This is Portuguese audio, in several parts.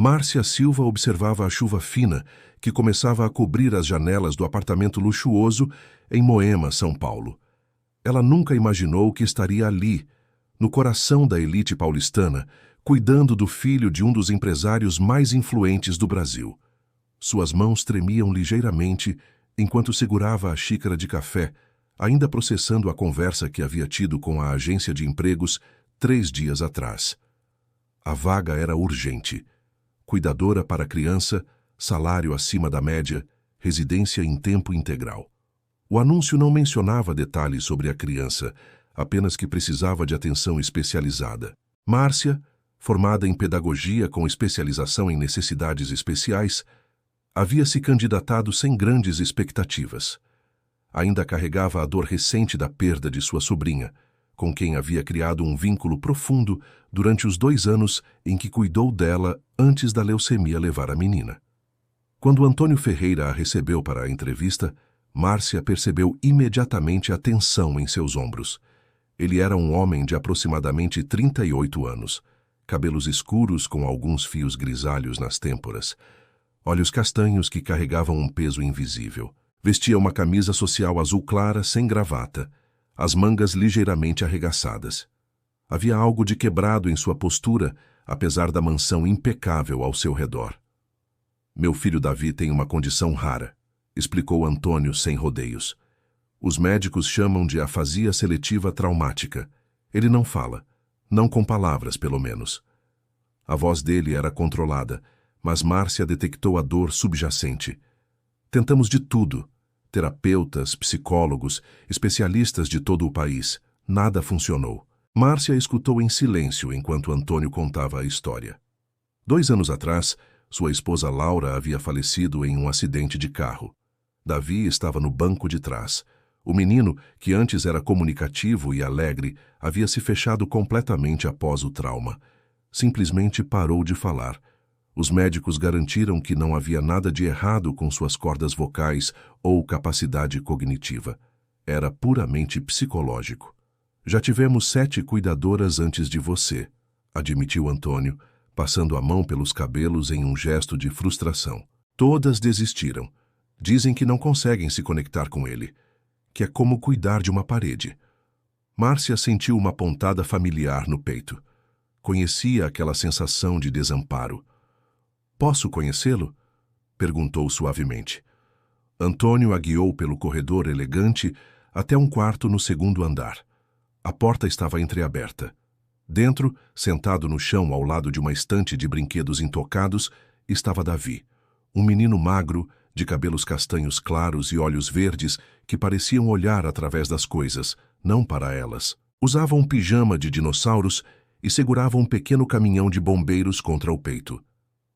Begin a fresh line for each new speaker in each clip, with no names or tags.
Márcia Silva observava a chuva fina que começava a cobrir as janelas do apartamento luxuoso em Moema, São Paulo. Ela nunca imaginou que estaria ali, no coração da elite paulistana, cuidando do filho de um dos empresários mais influentes do Brasil. Suas mãos tremiam ligeiramente enquanto segurava a xícara de café, ainda processando a conversa que havia tido com a agência de empregos 3 dias atrás. A vaga era urgente. Cuidadora para criança, salário acima da média, residência em tempo integral. O anúncio não mencionava detalhes sobre a criança, apenas que precisava de atenção especializada. Márcia, formada em pedagogia com especialização em necessidades especiais, havia se candidatado sem grandes expectativas. Ainda carregava a dor recente da perda de sua sobrinha, com quem havia criado um vínculo profundo durante os 2 anos em que cuidou dela antes da leucemia levar a menina. Quando Antônio Ferreira a recebeu para a entrevista, Márcia percebeu imediatamente a tensão em seus ombros. Ele era um homem de aproximadamente 38 anos, cabelos escuros com alguns fios grisalhos nas têmporas, olhos castanhos que carregavam um peso invisível. Vestia uma camisa social azul clara sem gravata, as mangas ligeiramente arregaçadas. Havia algo de quebrado em sua postura, apesar da mansão impecável ao seu redor. Meu filho Davi tem uma condição rara, explicou Antônio sem rodeios. Os médicos chamam de afasia seletiva traumática. Ele não fala, não com palavras, pelo menos. A voz dele era controlada, mas Márcia detectou a dor subjacente. Tentamos de tudo. Terapeutas, psicólogos, especialistas de todo o país. Nada funcionou. Márcia escutou em silêncio enquanto Antônio contava a história. 2 anos atrás, sua esposa Laura havia falecido em um acidente de carro. Davi estava no banco de trás. O menino, que antes era comunicativo e alegre, havia se fechado completamente após o trauma. Simplesmente parou de falar. Os médicos garantiram que não havia nada de errado com suas cordas vocais ou capacidade cognitiva. Era puramente psicológico. Já tivemos 7 cuidadoras antes de você, admitiu Antônio, passando a mão pelos cabelos em um gesto de frustração. Todas desistiram. Dizem que não conseguem se conectar com ele, que é como cuidar de uma parede. Márcia sentiu uma pontada familiar no peito. Conhecia aquela sensação de desamparo. Posso conhecê-lo? Perguntou suavemente. Antônio a guiou pelo corredor elegante até um quarto no 2º andar. A porta estava entreaberta. Dentro, sentado no chão ao lado de uma estante de brinquedos intocados, estava Davi, um menino magro, de cabelos castanhos claros e olhos verdes que pareciam olhar através das coisas, não para elas. Usava um pijama de dinossauros e segurava um pequeno caminhão de bombeiros contra o peito.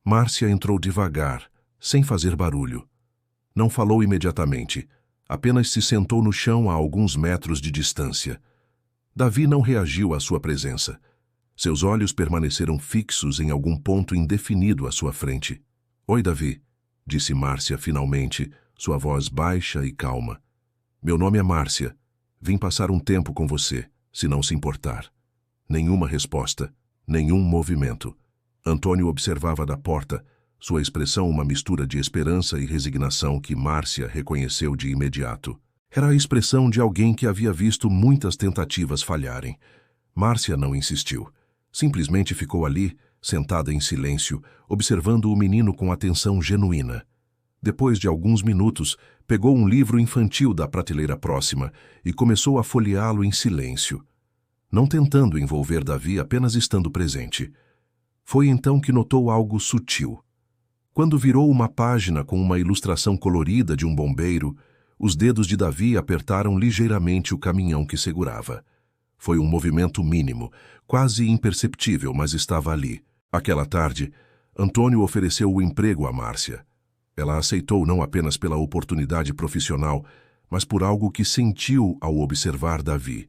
Márcia entrou devagar, sem fazer barulho. Não falou imediatamente, apenas se sentou no chão a alguns metros de distância. Davi não reagiu à sua presença. Seus olhos permaneceram fixos em algum ponto indefinido à sua frente. Oi, Davi, disse Márcia finalmente, sua voz baixa e calma. Meu nome é Márcia. Vim passar um tempo com você, se não se importar. Nenhuma resposta, nenhum movimento. Antônio observava da porta, sua expressão uma mistura de esperança e resignação que Márcia reconheceu de imediato. Era a expressão de alguém que havia visto muitas tentativas falharem. Márcia não insistiu. Simplesmente ficou ali, sentada em silêncio, observando o menino com atenção genuína. Depois de alguns minutos, pegou um livro infantil da prateleira próxima e começou a folheá-lo em silêncio, não tentando envolver Davi, apenas estando presente. Foi então que notou algo sutil. Quando virou uma página com uma ilustração colorida de um bombeiro, os dedos de Davi apertaram ligeiramente o caminhão que segurava. Foi um movimento mínimo, quase imperceptível, mas estava ali. Aquela tarde, Antônio ofereceu o emprego a Márcia. Ela aceitou não apenas pela oportunidade profissional, mas por algo que sentiu ao observar Davi.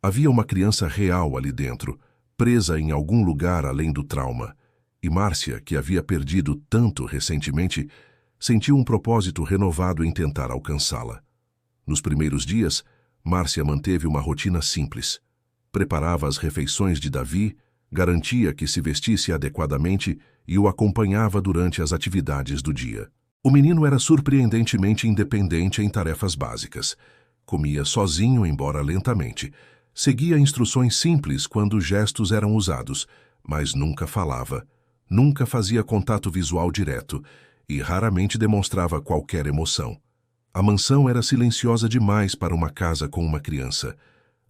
Havia uma criança real ali dentro, presa em algum lugar além do trauma. E Márcia, que havia perdido tanto recentemente, sentiu um propósito renovado em tentar alcançá-la. Nos primeiros dias, Márcia manteve uma rotina simples. Preparava as refeições de Davi, garantia que se vestisse adequadamente e o acompanhava durante as atividades do dia. O menino era surpreendentemente independente em tarefas básicas. Comia sozinho, embora lentamente. Seguia instruções simples quando gestos eram usados, mas nunca falava. Nunca fazia contato visual direto e raramente demonstrava qualquer emoção. A mansão era silenciosa demais para uma casa com uma criança.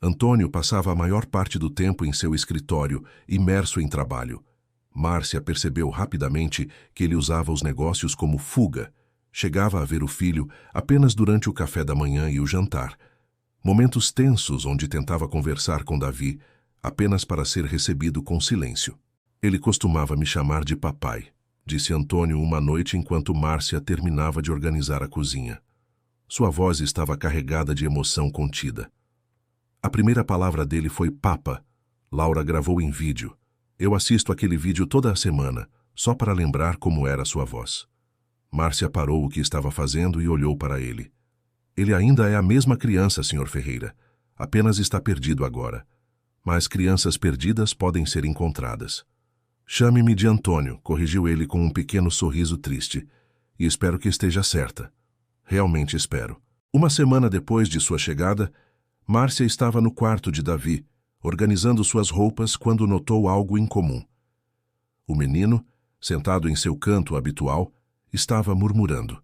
Antônio passava a maior parte do tempo em seu escritório, imerso em trabalho. Márcia percebeu rapidamente que ele usava os negócios como fuga. Chegava a ver o filho apenas durante o café da manhã e o jantar. Momentos tensos onde tentava conversar com Davi, apenas para ser recebido com silêncio. Ele costumava me chamar de papai, disse Antônio uma noite enquanto Márcia terminava de organizar a cozinha. Sua voz estava carregada de emoção contida. A primeira palavra dele foi papa. Laura gravou em vídeo. Eu assisto aquele vídeo toda a semana, só para lembrar como era sua voz. Márcia parou o que estava fazendo e olhou para ele. Ele ainda é a mesma criança, Sr. Ferreira. Apenas está perdido agora. Mas crianças perdidas podem ser encontradas. Chame-me de Antônio, corrigiu ele com um pequeno sorriso triste. E espero que esteja certa. Realmente espero. Uma semana depois de sua chegada, Márcia estava no quarto de Davi, organizando suas roupas quando notou algo incomum. O menino, sentado em seu canto habitual, estava murmurando.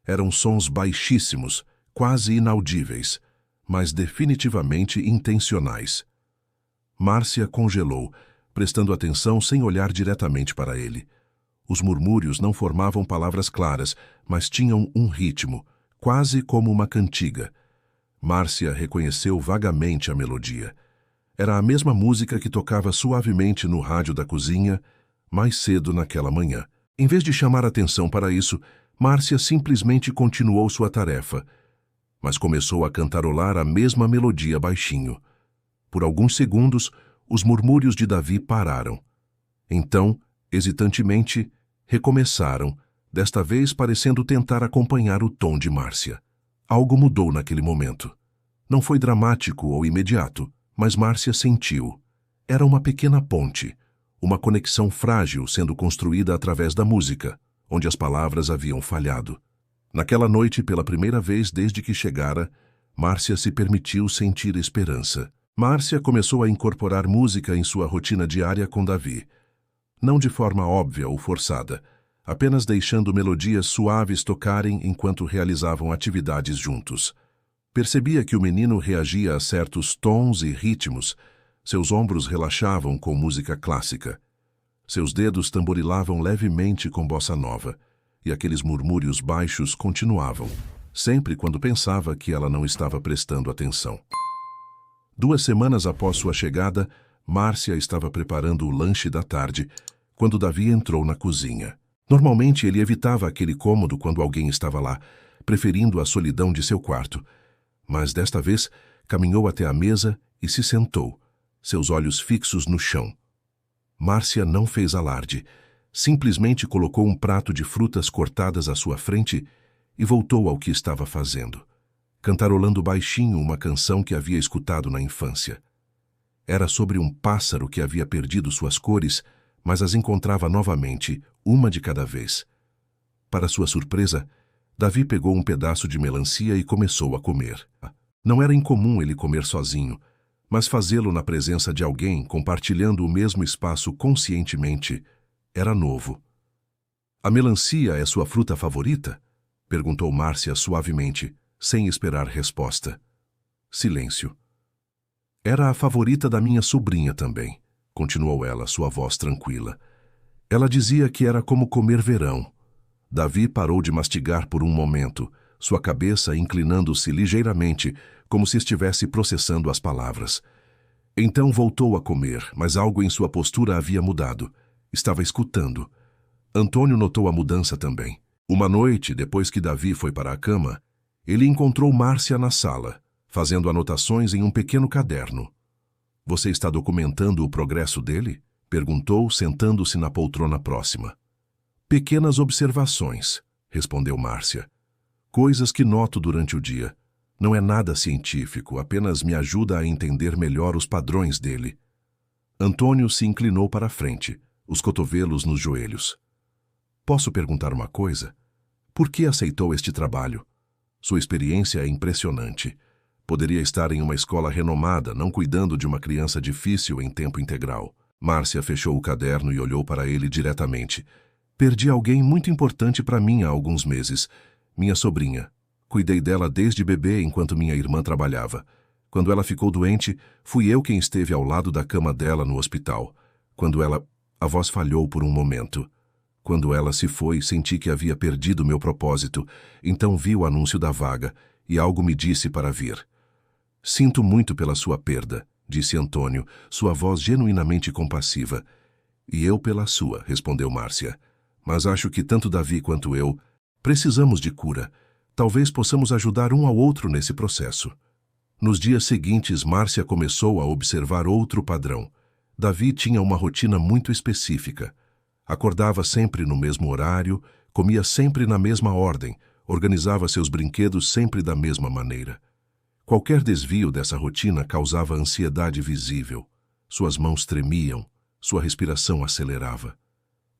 Eram sons baixíssimos, quase inaudíveis, mas definitivamente intencionais. Márcia congelou, prestando atenção sem olhar diretamente para ele. Os murmúrios não formavam palavras claras, mas tinham um ritmo, quase como uma cantiga. Márcia reconheceu vagamente a melodia. Era a mesma música que tocava suavemente no rádio da cozinha, mais cedo naquela manhã. Em vez de chamar atenção para isso, Márcia simplesmente continuou sua tarefa, mas começou a cantarolar a mesma melodia baixinho. Por alguns segundos, os murmúrios de Davi pararam. Então, hesitantemente, recomeçaram, desta vez parecendo tentar acompanhar o tom de Márcia. Algo mudou naquele momento. Não foi dramático ou imediato, mas Márcia sentiu. Era uma pequena ponte, uma conexão frágil sendo construída através da música, onde as palavras haviam falhado. Naquela noite, pela primeira vez desde que chegara, Márcia se permitiu sentir esperança. Márcia começou a incorporar música em sua rotina diária com Davi. Não de forma óbvia ou forçada, apenas deixando melodias suaves tocarem enquanto realizavam atividades juntos. Percebia que o menino reagia a certos tons e ritmos. Seus ombros relaxavam com música clássica. Seus dedos tamborilavam levemente com bossa nova, e aqueles murmúrios baixos continuavam, sempre quando pensava que ela não estava prestando atenção. 2 semanas após sua chegada, Márcia estava preparando o lanche da tarde, quando Davi entrou na cozinha. Normalmente ele evitava aquele cômodo quando alguém estava lá, preferindo a solidão de seu quarto. Mas desta vez, caminhou até a mesa e se sentou, seus olhos fixos no chão. Márcia não fez alarde, simplesmente colocou um prato de frutas cortadas à sua frente e voltou ao que estava fazendo, cantarolando baixinho uma canção que havia escutado na infância. Era sobre um pássaro que havia perdido suas cores, mas as encontrava novamente, uma de cada vez. Para sua surpresa, Davi pegou um pedaço de melancia e começou a comer. Não era incomum ele comer sozinho, mas fazê-lo na presença de alguém, compartilhando o mesmo espaço conscientemente, era novo. A melancia é sua fruta favorita? Perguntou Márcia suavemente, sem esperar resposta. Silêncio. Era a favorita da minha sobrinha também, continuou ela, sua voz tranquila. Ela dizia que era como comer verão. Davi parou de mastigar por um momento, sua cabeça inclinando-se ligeiramente, como se estivesse processando as palavras. Então voltou a comer, mas algo em sua postura havia mudado. Estava escutando. Antônio notou a mudança também. Uma noite, depois que Davi foi para a cama, ele encontrou Márcia na sala, fazendo anotações em um pequeno caderno. Você está documentando o progresso dele? Perguntou, sentando-se na poltrona próxima. Pequenas observações, respondeu Márcia. Coisas que noto durante o dia. Não é nada científico, apenas me ajuda a entender melhor os padrões dele. Antônio se inclinou para a frente, os cotovelos nos joelhos. Posso perguntar uma coisa? Por que aceitou este trabalho? Sua experiência é impressionante. Poderia estar em uma escola renomada, não cuidando de uma criança difícil em tempo integral. Márcia fechou o caderno e olhou para ele diretamente. Perdi alguém muito importante para mim há alguns meses. Minha sobrinha. Cuidei dela desde bebê enquanto minha irmã trabalhava. Quando ela ficou doente, fui eu quem esteve ao lado da cama dela no hospital. A voz falhou por um momento. Quando ela se foi, senti que havia perdido meu propósito. Então vi o anúncio da vaga e algo me disse para vir. Sinto muito pela sua perda, disse Antônio, sua voz genuinamente compassiva. E eu pela sua, respondeu Márcia. Mas acho que tanto Davi quanto eu precisamos de cura. Talvez possamos ajudar um ao outro nesse processo. Nos dias seguintes, Márcia começou a observar outro padrão. Davi tinha uma rotina muito específica. Acordava sempre no mesmo horário, comia sempre na mesma ordem, organizava seus brinquedos sempre da mesma maneira. Qualquer desvio dessa rotina causava ansiedade visível. Suas mãos tremiam, sua respiração acelerava.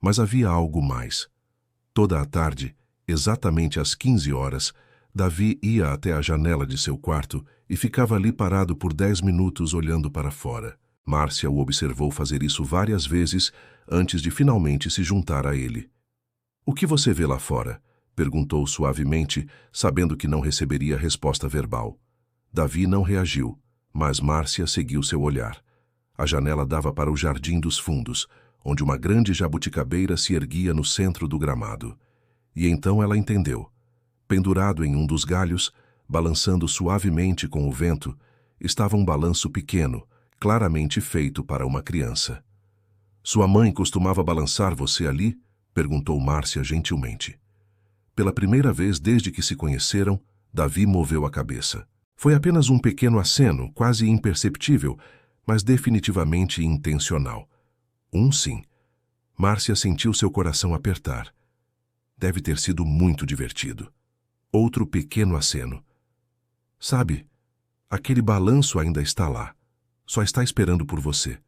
Mas havia algo mais. Toda a tarde, exatamente às 15 horas, Davi ia até a janela de seu quarto e ficava ali parado por 10 minutos olhando para fora. Márcia o observou fazer isso várias vezes antes de finalmente se juntar a ele. — O que você vê lá fora? Perguntou suavemente, sabendo que não receberia resposta verbal. Davi não reagiu, mas Márcia seguiu seu olhar. A janela dava para o jardim dos fundos, onde uma grande jabuticabeira se erguia no centro do gramado. E então ela entendeu. Pendurado em um dos galhos, balançando suavemente com o vento, estava um balanço pequeno, claramente feito para uma criança. — Sua mãe costumava balançar você ali? Perguntou Márcia gentilmente. Pela primeira vez desde que se conheceram, Davi moveu a cabeça. Foi apenas um pequeno aceno, quase imperceptível, mas definitivamente intencional. Sim. Márcia sentiu seu coração apertar. Deve ter sido muito divertido. Outro pequeno aceno. Sabe, aquele balanço ainda está lá. Só está esperando por você.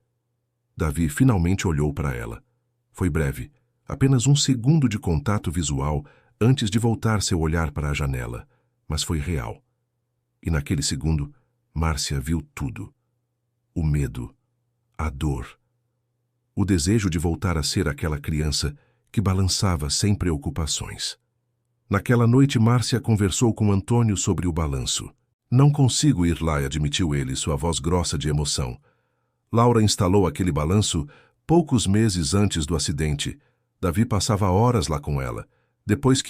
Davi finalmente olhou para ela. Foi breve, apenas um segundo de contato visual antes de voltar seu olhar para a janela, mas foi real. E naquele segundo, Márcia viu tudo. O medo, a dor, o desejo de voltar a ser aquela criança que balançava sem preocupações. Naquela noite, Márcia conversou com Antônio sobre o balanço. Não consigo ir lá, admitiu ele, sua voz grossa de emoção. Laura instalou aquele balanço poucos meses antes do acidente. Davi passava horas lá com ela. Depois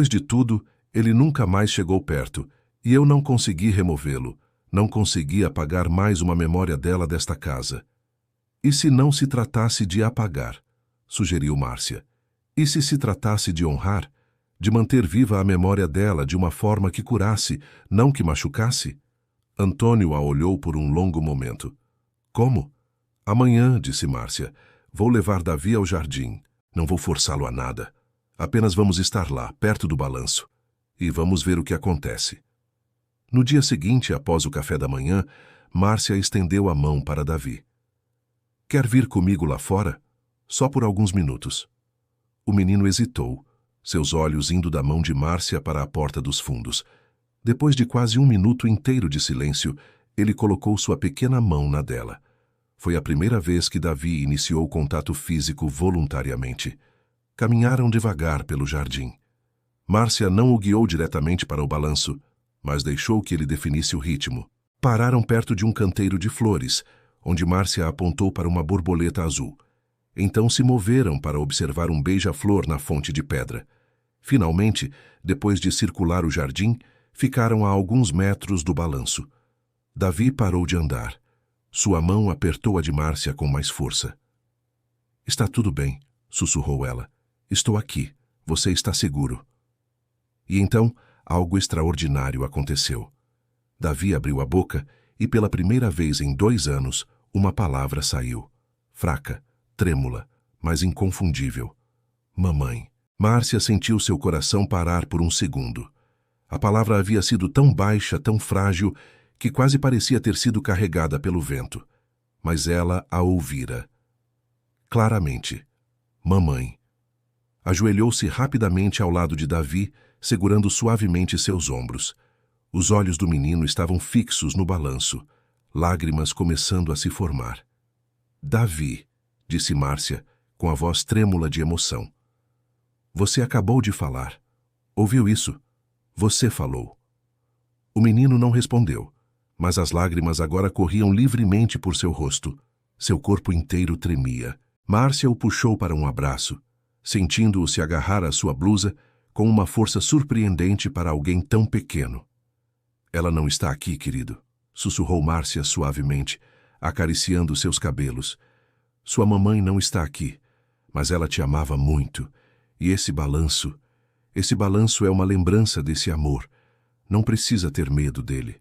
de tudo, ele nunca mais chegou perto, e eu não consegui removê-lo. Não consegui apagar mais uma memória dela desta casa. E se não se tratasse de apagar? Sugeriu Márcia. E se tratasse de honrar? De manter viva a memória dela de uma forma que curasse, não que machucasse? Antônio a olhou por um longo momento. Como? Amanhã, disse Márcia, vou levar Davi ao jardim. Não vou forçá-lo a nada. Apenas vamos estar lá, perto do balanço. E vamos ver o que acontece. No dia seguinte, após o café da manhã, Márcia estendeu a mão para Davi. Quer vir comigo lá fora? Só por alguns minutos. O menino hesitou, seus olhos indo da mão de Márcia para a porta dos fundos. Depois de quase um minuto inteiro de silêncio, ele colocou sua pequena mão na dela. Foi a primeira vez que Davi iniciou contato físico voluntariamente. Caminharam devagar pelo jardim. Márcia não o guiou diretamente para o balanço, mas deixou que ele definisse o ritmo. Pararam perto de um canteiro de flores, onde Márcia apontou para uma borboleta azul. Então se moveram para observar um beija-flor na fonte de pedra. Finalmente, depois de circular o jardim, ficaram a alguns metros do balanço. Davi parou de andar. Sua mão apertou a de Márcia com mais força. — Está tudo bem, sussurrou ela. Estou aqui. Você está seguro. E então, algo extraordinário aconteceu. Davi abriu a boca e, pela primeira vez em 2 anos, uma palavra saiu. Fraca, trêmula, mas inconfundível. Mamãe. Márcia sentiu seu coração parar por um segundo. A palavra havia sido tão baixa, tão frágil, que quase parecia ter sido carregada pelo vento. Mas ela a ouvira. claramente: Mamãe. Ajoelhou-se rapidamente ao lado de Davi, segurando suavemente seus ombros. Os olhos do menino estavam fixos no balanço, lágrimas começando a se formar. Davi, disse Márcia, com a voz trêmula de emoção. Você acabou de falar. Ouviu isso? Você falou. O menino não respondeu, mas as lágrimas agora corriam livremente por seu rosto. Seu corpo inteiro tremia. Márcia o puxou para um abraço, sentindo-o se agarrar à sua blusa com uma força surpreendente para alguém tão pequeno. Ela não está aqui, querido, sussurrou Márcia suavemente, acariciando seus cabelos. Sua mamãe não está aqui, mas ela te amava muito. E esse balanço é uma lembrança desse amor. Não precisa ter medo dele.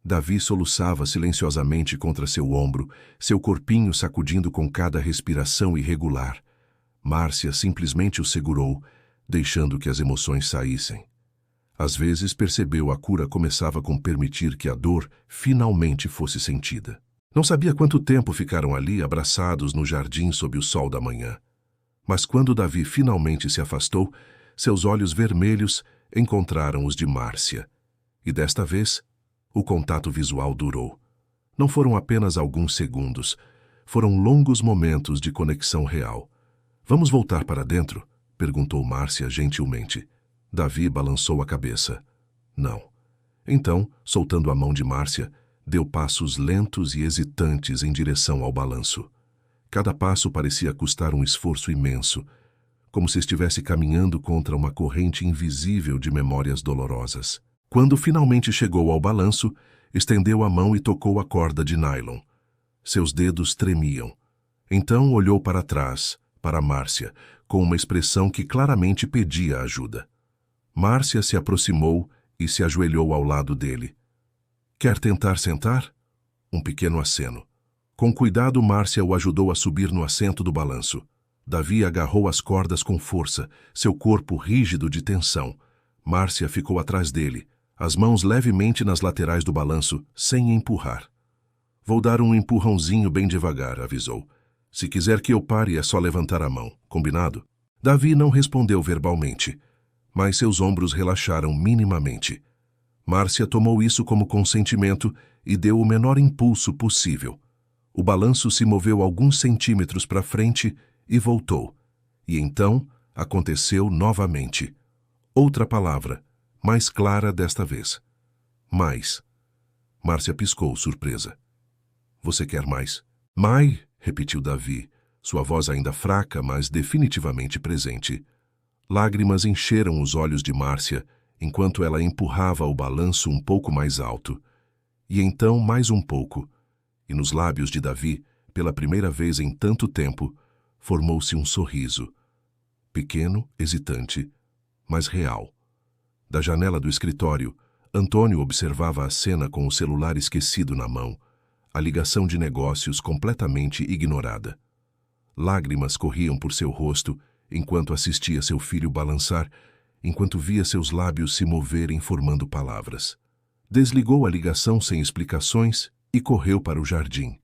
Davi soluçava silenciosamente contra seu ombro, seu corpinho sacudindo com cada respiração irregular. Márcia simplesmente o segurou, deixando que as emoções saíssem. Às vezes percebeu a cura começava com permitir que a dor finalmente fosse sentida. Não sabia quanto tempo ficaram ali abraçados no jardim sob o sol da manhã. Mas quando Davi finalmente se afastou, seus olhos vermelhos encontraram os de Márcia. E desta vez, o contato visual durou. Não foram apenas alguns segundos, foram longos momentos de conexão real. Vamos voltar para dentro? Perguntou Márcia gentilmente. Davi balançou a cabeça. Não. Então, soltando a mão de Márcia, deu passos lentos e hesitantes em direção ao balanço. Cada passo parecia custar um esforço imenso, como se estivesse caminhando contra uma corrente invisível de memórias dolorosas. Quando finalmente chegou ao balanço, estendeu a mão e tocou a corda de nylon. Seus dedos tremiam. Então olhou para trás, para Márcia, com uma expressão que claramente pedia ajuda. Márcia se aproximou e se ajoelhou ao lado dele. Quer tentar sentar? Um pequeno aceno. Com cuidado, Márcia o ajudou a subir no assento do balanço. Davi agarrou as cordas com força, seu corpo rígido de tensão. Márcia ficou atrás dele, as mãos levemente nas laterais do balanço, sem empurrar. Vou dar um empurrãozinho bem devagar, avisou. Se quiser que eu pare, é só levantar a mão, combinado? Davi não respondeu verbalmente, mas seus ombros relaxaram minimamente. Márcia tomou isso como consentimento e deu o menor impulso possível. O balanço se moveu alguns centímetros para frente e voltou. E então aconteceu novamente. Outra palavra, mais clara desta vez. Mais. Márcia piscou, surpresa. Você quer mais? Mais, repetiu Davi, sua voz ainda fraca, mas definitivamente presente. Lágrimas encheram os olhos de Márcia, enquanto ela empurrava o balanço um pouco mais alto. E então mais um pouco. E nos lábios de Davi, pela primeira vez em tanto tempo, formou-se um sorriso. Pequeno, hesitante, mas real. Da janela do escritório, Antônio observava a cena com o celular esquecido na mão, a ligação de negócios completamente ignorada. Lágrimas corriam por seu rosto enquanto assistia seu filho balançar, enquanto via seus lábios se moverem formando palavras. Desligou a ligação sem explicações e correu para o jardim.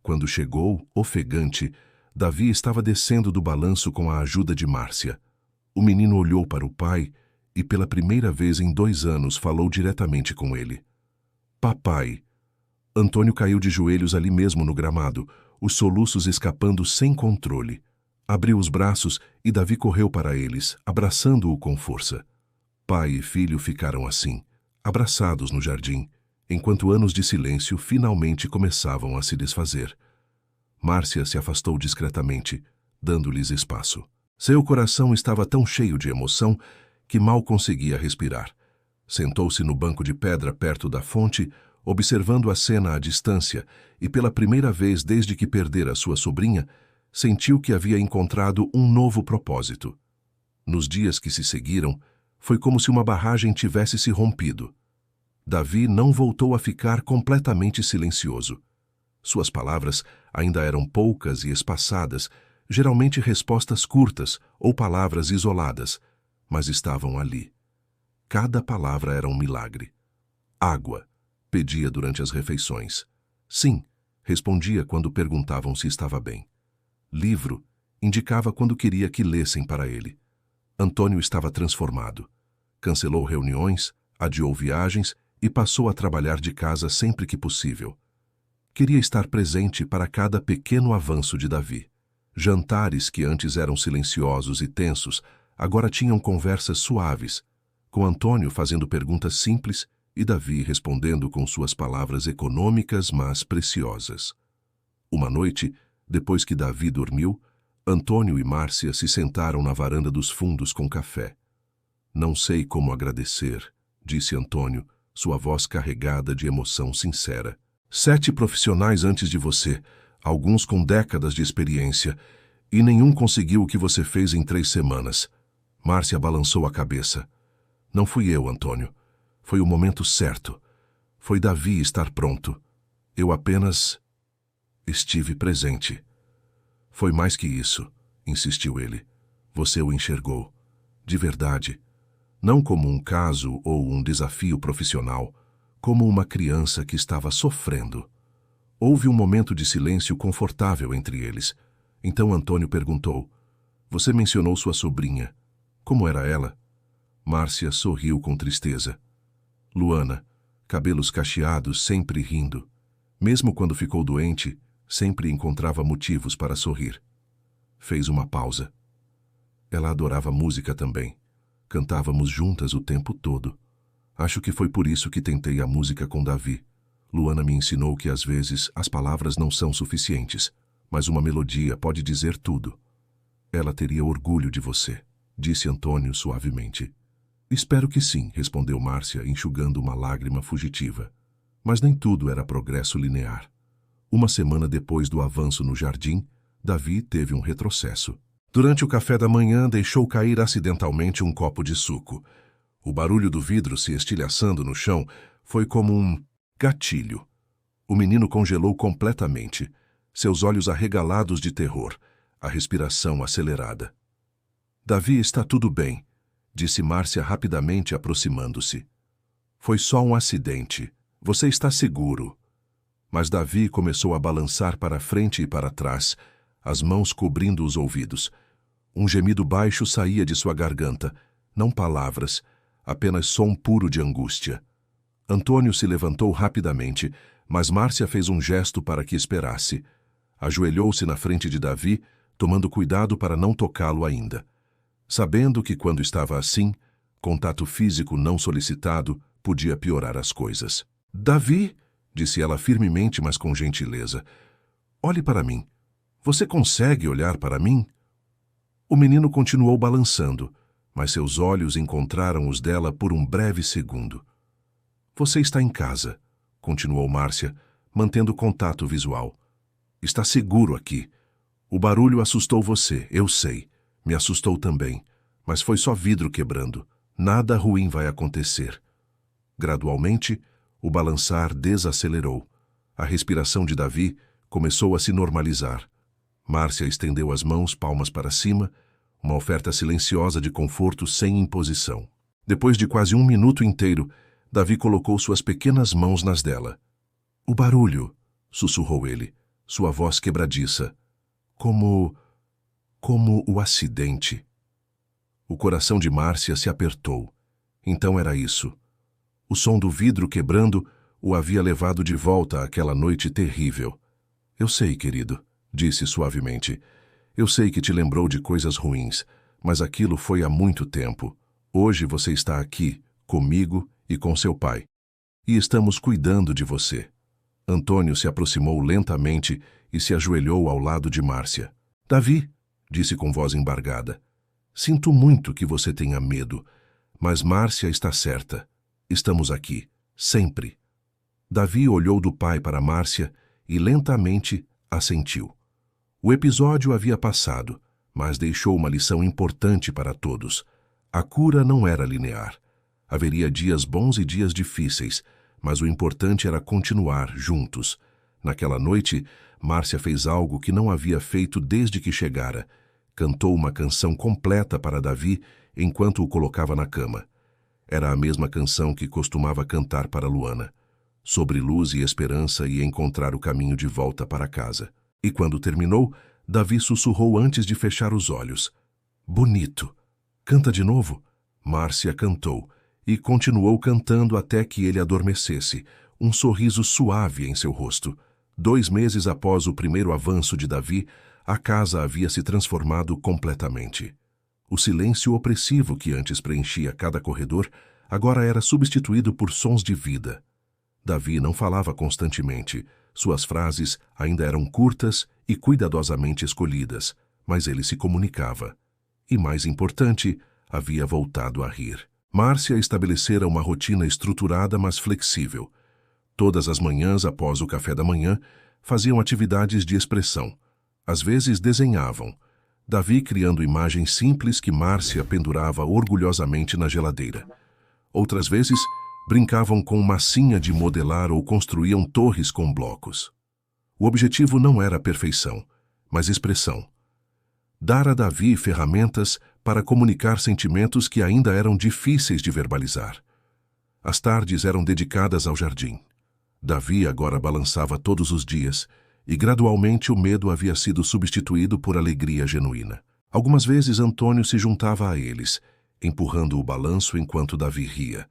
Quando chegou, ofegante, Davi estava descendo do balanço com a ajuda de Márcia. O menino olhou para o pai e, pela primeira vez em 2 anos, falou diretamente com ele. Papai. Antônio caiu de joelhos ali mesmo no gramado, os soluços escapando sem controle. Abriu os braços e Davi correu para eles, abraçando-o com força. Pai e filho ficaram assim, abraçados no jardim, enquanto anos de silêncio finalmente começavam a se desfazer. Márcia se afastou discretamente, dando-lhes espaço. Seu coração estava tão cheio de emoção que mal conseguia respirar. Sentou-se no banco de pedra perto da fonte, observando a cena à distância, e pela primeira vez desde que perdera sua sobrinha, sentiu que havia encontrado um novo propósito. Nos dias que se seguiram, foi como se uma barragem tivesse se rompido. Davi não voltou a ficar completamente silencioso. Suas palavras ainda eram poucas e espaçadas, geralmente respostas curtas ou palavras isoladas, mas estavam ali. Cada palavra era um milagre. Água, pedia durante as refeições. Sim, respondia quando perguntavam se estava bem. livro, indicava quando queria que lessem para ele. Antônio estava transformado. Cancelou reuniões, adiou viagens e passou a trabalhar de casa sempre que possível. Queria estar presente para cada pequeno avanço de Davi. Jantares que antes eram silenciosos e tensos, agora tinham conversas suaves, com Antônio fazendo perguntas simples e Davi respondendo com suas palavras econômicas, mas preciosas. Uma noite, depois que Davi dormiu, Antônio e Márcia se sentaram na varanda dos fundos com café. "Não sei como agradecer", disse Antônio, sua voz carregada de emoção sincera. 7 profissionais antes de você, alguns com décadas de experiência, e nenhum conseguiu o que você fez em 3 semanas. Márcia balançou a cabeça. "Não fui eu, Antônio. Foi o momento certo. Foi Davi estar pronto. Eu apenas estive presente." "Foi mais que isso", insistiu ele. "Você o enxergou. De verdade. Não como um caso ou um desafio profissional, como uma criança que estava sofrendo." Houve um momento de silêncio confortável entre eles. Então Antônio perguntou: "Você mencionou sua sobrinha. Como era ela?" Márcia sorriu com tristeza. "Luana, cabelos cacheados, sempre rindo. Mesmo quando ficou doente, sempre encontrava motivos para sorrir." Fez uma pausa. "Ela adorava música também. Cantávamos juntas o tempo todo. Acho que foi por isso que tentei a música com Davi. Luana me ensinou que às vezes as palavras não são suficientes, mas uma melodia pode dizer tudo." "Ela teria orgulho de você", disse Antônio suavemente. "Espero que sim", respondeu Márcia, enxugando uma lágrima fugitiva. Mas nem tudo era progresso linear. Uma semana depois do avanço no jardim, Davi teve um retrocesso. Durante o café da manhã, deixou cair acidentalmente um copo de suco. O barulho do vidro se estilhaçando no chão foi como um gatilho. O menino congelou completamente, seus olhos arregalados de terror, a respiração acelerada. "Davi, está tudo bem", disse Márcia rapidamente, aproximando-se. "Foi só um acidente. Você está seguro." Mas Davi começou a balançar para frente e para trás, as mãos cobrindo os ouvidos. Um gemido baixo saía de sua garganta, não palavras, apenas som puro de angústia. Antônio se levantou rapidamente, mas Márcia fez um gesto para que esperasse. Ajoelhou-se na frente de Davi, tomando cuidado para não tocá-lo ainda. Sabendo que quando estava assim, contato físico não solicitado podia piorar as coisas. "Davi", disse ela firmemente, mas com gentileza, "olhe para mim. Você consegue olhar para mim?" O menino continuou balançando, mas seus olhos encontraram os dela por um breve segundo. "Você está em casa", continuou Márcia, mantendo contato visual. "Está seguro aqui. O barulho assustou você, eu sei. Me assustou também, mas foi só vidro quebrando. Nada ruim vai acontecer." Gradualmente, o balançar desacelerou. A respiração de Davi começou a se normalizar. Márcia estendeu as mãos, palmas para cima, uma oferta silenciosa de conforto sem imposição. Depois de quase 1 minuto inteiro, Davi colocou suas pequenas mãos nas dela. "O barulho", sussurrou ele, sua voz quebradiça. Como o acidente." O coração de Márcia se apertou. Então era isso. O som do vidro quebrando o havia levado de volta àquela noite terrível. "Eu sei, querido", disse suavemente. "Eu sei que te lembrou de coisas ruins, mas aquilo foi há muito tempo. Hoje você está aqui, comigo e com seu pai. E estamos cuidando de você." Antônio se aproximou lentamente e se ajoelhou ao lado de Márcia. "Davi", disse com voz embargada, "sinto muito que você tenha medo, mas Márcia está certa. Estamos aqui, sempre." Davi olhou do pai para Márcia e lentamente assentiu. O episódio havia passado, mas deixou uma lição importante para todos. A cura não era linear. Haveria dias bons e dias difíceis, mas o importante era continuar juntos. Naquela noite, Márcia fez algo que não havia feito desde que chegara. Cantou uma canção completa para Davi enquanto o colocava na cama. Era a mesma canção que costumava cantar para Luana, sobre luz e esperança e encontrar o caminho de volta para casa. E quando terminou, Davi sussurrou antes de fechar os olhos. Bonito. Canta de novo? Márcia cantou, e continuou cantando até que ele adormecesse, um sorriso suave em seu rosto. 2 meses após o primeiro avanço de Davi, a casa havia se transformado completamente. O silêncio opressivo que antes preenchia cada corredor agora era substituído por sons de vida. Davi não falava constantemente. Suas frases ainda eram curtas e cuidadosamente escolhidas, mas ele se comunicava. E, mais importante, havia voltado a rir. Márcia estabelecera uma rotina estruturada, mas flexível. Todas as manhãs, após o café da manhã, faziam atividades de expressão. Às vezes desenhavam. Davi criando imagens simples que Márcia pendurava orgulhosamente na geladeira. Outras vezes, brincavam com massinha de modelar ou construíam torres com blocos. O objetivo não era perfeição, mas expressão. Dar a Davi ferramentas para comunicar sentimentos que ainda eram difíceis de verbalizar. As tardes eram dedicadas ao jardim. Davi agora balançava todos os dias, e gradualmente o medo havia sido substituído por alegria genuína. Algumas vezes Antônio se juntava a eles, empurrando o balanço enquanto Davi ria.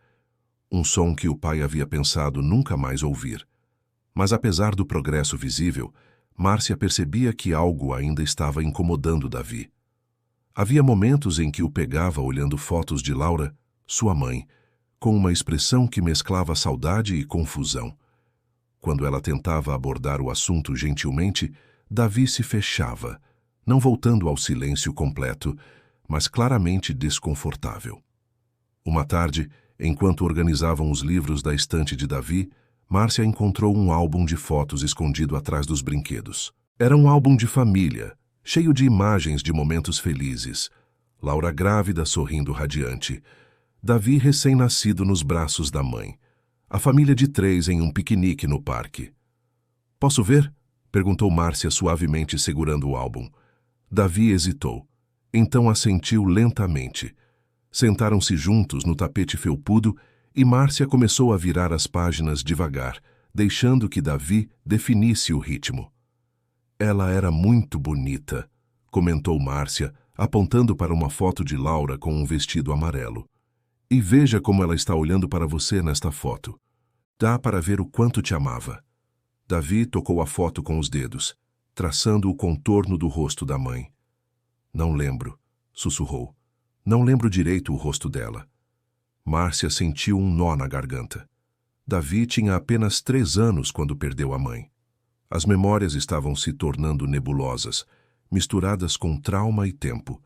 Um som que o pai havia pensado nunca mais ouvir. Mas apesar do progresso visível, Márcia percebia que algo ainda estava incomodando Davi. Havia momentos em que o pegava olhando fotos de Laura, sua mãe, com uma expressão que mesclava saudade e confusão. Quando ela tentava abordar o assunto gentilmente, Davi se fechava, não voltando ao silêncio completo, mas claramente desconfortável. Uma tarde, enquanto organizavam os livros da estante de Davi, Márcia encontrou um álbum de fotos escondido atrás dos brinquedos. Era um álbum de família, cheio de imagens de momentos felizes. Laura grávida, sorrindo radiante. Davi recém-nascido nos braços da mãe. A família de 3 em um piquenique no parque. "Posso ver?" perguntou Márcia suavemente segurando o álbum. Davi hesitou. Então assentiu lentamente. Sentaram-se juntos no tapete felpudo e Márcia começou a virar as páginas devagar, deixando que Davi definisse o ritmo. "Ela era muito bonita", comentou Márcia, apontando para uma foto de Laura com um vestido amarelo. "E veja como ela está olhando para você nesta foto. Dá para ver o quanto te amava." Davi tocou a foto com os dedos, traçando o contorno do rosto da mãe. "Não lembro", sussurrou. "Não lembro direito o rosto dela." Márcia sentiu um nó na garganta. Davi tinha apenas 3 anos quando perdeu a mãe. As memórias estavam se tornando nebulosas, misturadas com trauma e tempo.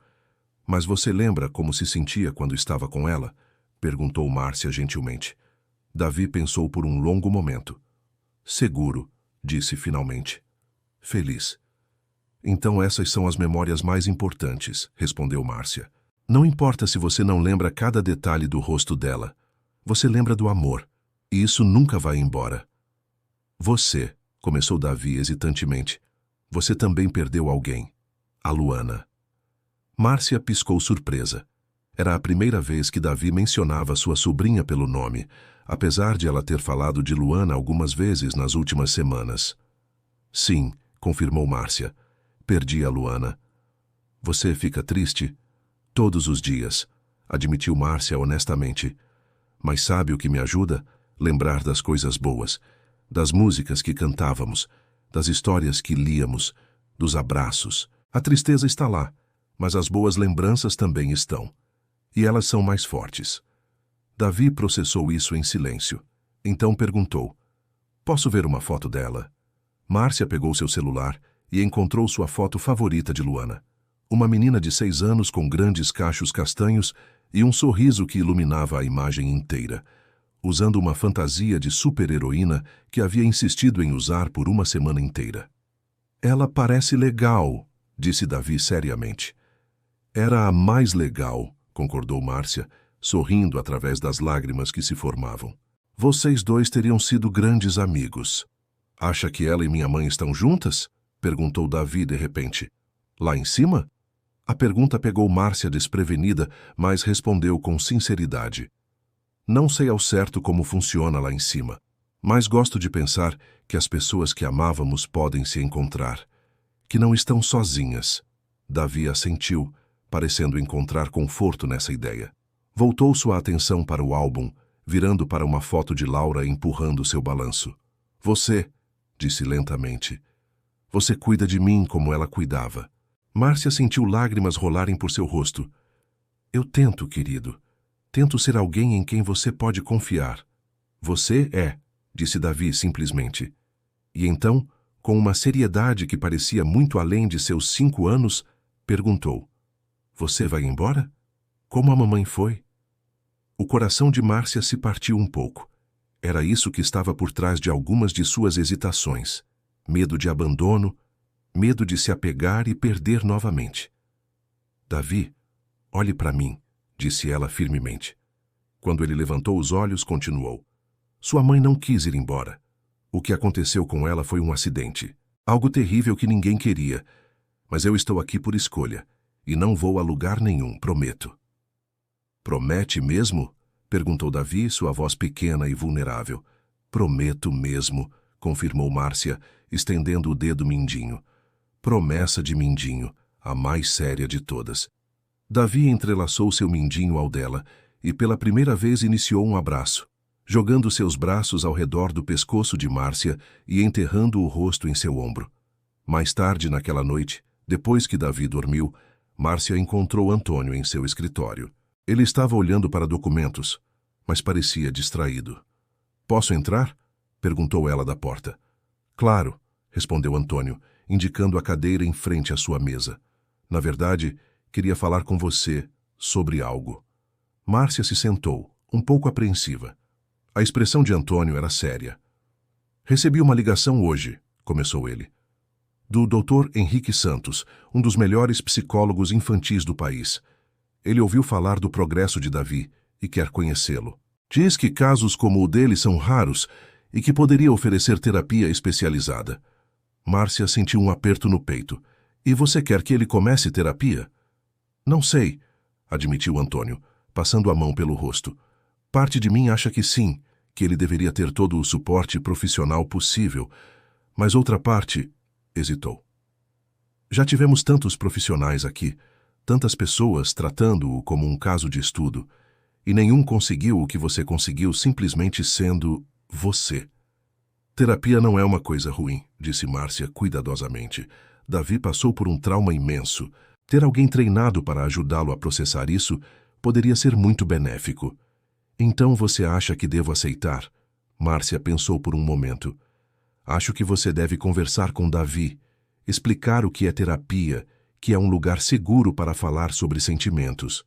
"Mas você lembra como se sentia quando estava com ela?" perguntou Márcia gentilmente. Davi pensou por um longo momento. "Seguro", disse finalmente. "Feliz." "Então essas são as memórias mais importantes", respondeu Márcia. "Não importa se você não lembra cada detalhe do rosto dela. Você lembra do amor, e isso nunca vai embora." "Você", começou Davi hesitantemente, "você também perdeu alguém. A Luana." Márcia piscou surpresa. Era a primeira vez que Davi mencionava sua sobrinha pelo nome, apesar de ela ter falado de Luana algumas vezes nas últimas semanas. "Sim", confirmou Márcia. "Perdi a Luana." "Você fica triste?" "Todos os dias", admitiu Márcia honestamente. "Mas sabe o que me ajuda? Lembrar das coisas boas, das músicas que cantávamos, das histórias que líamos, dos abraços. A tristeza está lá, mas as boas lembranças também estão. E elas são mais fortes." Davi processou isso em silêncio. Então perguntou: "Posso ver uma foto dela?" Márcia pegou seu celular e encontrou sua foto favorita de Luana. Uma menina de 6 anos com grandes cachos castanhos e um sorriso que iluminava a imagem inteira, usando uma fantasia de super-heroína que havia insistido em usar por uma semana inteira. "Ela parece legal", disse Davi seriamente. "Era a mais legal", concordou Márcia, sorrindo através das lágrimas que se formavam. "Vocês 2 teriam sido grandes amigos." "Acha que ela e minha mãe estão juntas?" perguntou Davi de repente. "Lá em cima?" A pergunta pegou Márcia desprevenida, mas respondeu com sinceridade. "Não sei ao certo como funciona lá em cima, mas gosto de pensar que as pessoas que amávamos podem se encontrar, que não estão sozinhas. Davi assentiu, parecendo encontrar conforto nessa ideia. Voltou sua atenção para o álbum, virando para uma foto de Laura empurrando seu balanço. Você, disse lentamente, você cuida de mim como ela cuidava. Márcia sentiu lágrimas rolarem por seu rosto. Eu tento, querido. Tento ser alguém em quem você pode confiar. Você é, disse Davi simplesmente. E então, com uma seriedade que parecia muito além de seus 5 anos, perguntou: Você vai embora? Como a mamãe foi? O coração de Márcia se partiu um pouco. Era isso que estava por trás de algumas de suas hesitações. Medo de abandono, medo de se apegar e perder novamente. Davi, olhe para mim, disse ela firmemente. Quando ele levantou os olhos, continuou. Sua mãe não quis ir embora. O que aconteceu com ela foi um acidente. Algo terrível que ninguém queria. Mas eu estou aqui por escolha. E não vou a lugar nenhum, prometo. Promete mesmo? Perguntou Davi, sua voz pequena e vulnerável. Prometo mesmo, confirmou Márcia, estendendo o dedo mindinho. Promessa de mindinho, a mais séria de todas. Davi entrelaçou seu mindinho ao dela e pela primeira vez iniciou um abraço, jogando seus braços ao redor do pescoço de Márcia e enterrando o rosto em seu ombro. Mais tarde naquela noite, depois que Davi dormiu, Márcia encontrou Antônio em seu escritório. Ele estava olhando para documentos, mas parecia distraído. Posso entrar? Perguntou ela da porta. Claro, respondeu Antônio, indicando a cadeira em frente à sua mesa. Na verdade, queria falar com você sobre algo. Márcia se sentou, um pouco apreensiva. A expressão de Antônio era séria. Recebi uma ligação hoje, começou ele. Do Dr. Henrique Santos, um dos melhores psicólogos infantis do país. Ele ouviu falar do progresso de Davi e quer conhecê-lo. Diz que casos como o dele são raros e que poderia oferecer terapia especializada. Márcia sentiu um aperto no peito. E você quer que ele comece terapia? Não sei, admitiu Antônio, passando a mão pelo rosto. Parte de mim acha que sim, que ele deveria ter todo o suporte profissional possível, mas outra parte hesitou. Já tivemos tantos profissionais aqui, tantas pessoas tratando-o como um caso de estudo, e nenhum conseguiu o que você conseguiu simplesmente sendo você. Terapia não é uma coisa ruim, disse Márcia cuidadosamente. Davi passou por um trauma imenso. Ter alguém treinado para ajudá-lo a processar isso poderia ser muito benéfico. Então você acha que devo aceitar? Márcia pensou por um momento. Acho que você deve conversar com Davi, explicar o que é terapia, que é um lugar seguro para falar sobre sentimentos,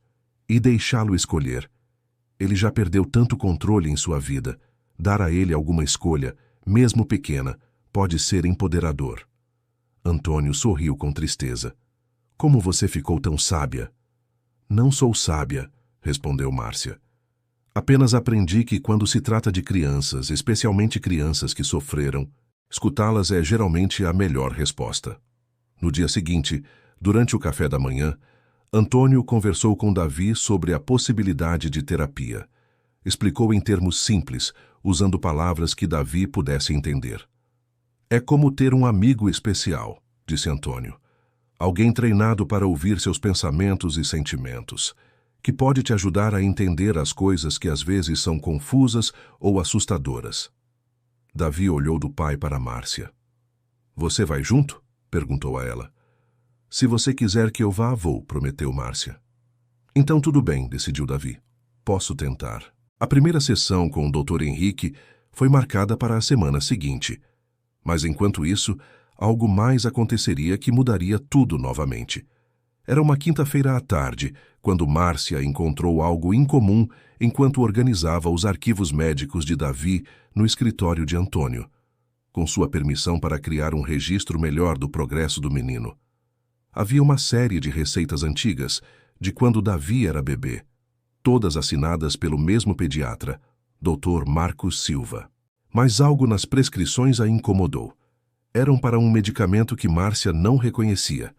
e deixá-lo escolher. Ele já perdeu tanto controle em sua vida. Dar a ele alguma escolha, mesmo pequena, pode ser empoderador. Antônio sorriu com tristeza. Como você ficou tão sábia? Não sou sábia, respondeu Márcia. Apenas aprendi que quando se trata de crianças, especialmente crianças que sofreram, escutá-las é geralmente a melhor resposta. No dia seguinte, durante o café da manhã, Antônio conversou com Davi sobre a possibilidade de terapia. Explicou em termos simples, usando palavras que Davi pudesse entender. É como ter um amigo especial, disse Antônio. Alguém treinado para ouvir seus pensamentos e sentimentos, que pode te ajudar a entender as coisas que às vezes são confusas ou assustadoras. Davi olhou do pai para Márcia. Você vai junto? Perguntou a ela. Se você quiser que eu vá, vou, prometeu Márcia. Então tudo bem, decidiu Davi. Posso tentar. A primeira sessão com o Dr. Henrique foi marcada para a semana seguinte. Mas enquanto isso, algo mais aconteceria que mudaria tudo novamente. Era uma quinta-feira à tarde, quando Márcia encontrou algo incomum enquanto organizava os arquivos médicos de Davi no escritório de Antônio, com sua permissão para criar um registro melhor do progresso do menino. Havia uma série de receitas antigas, de quando Davi era bebê, todas assinadas pelo mesmo pediatra, Dr. Marcos Silva. Mas algo nas prescrições a incomodou. Eram para um medicamento que Márcia não reconhecia.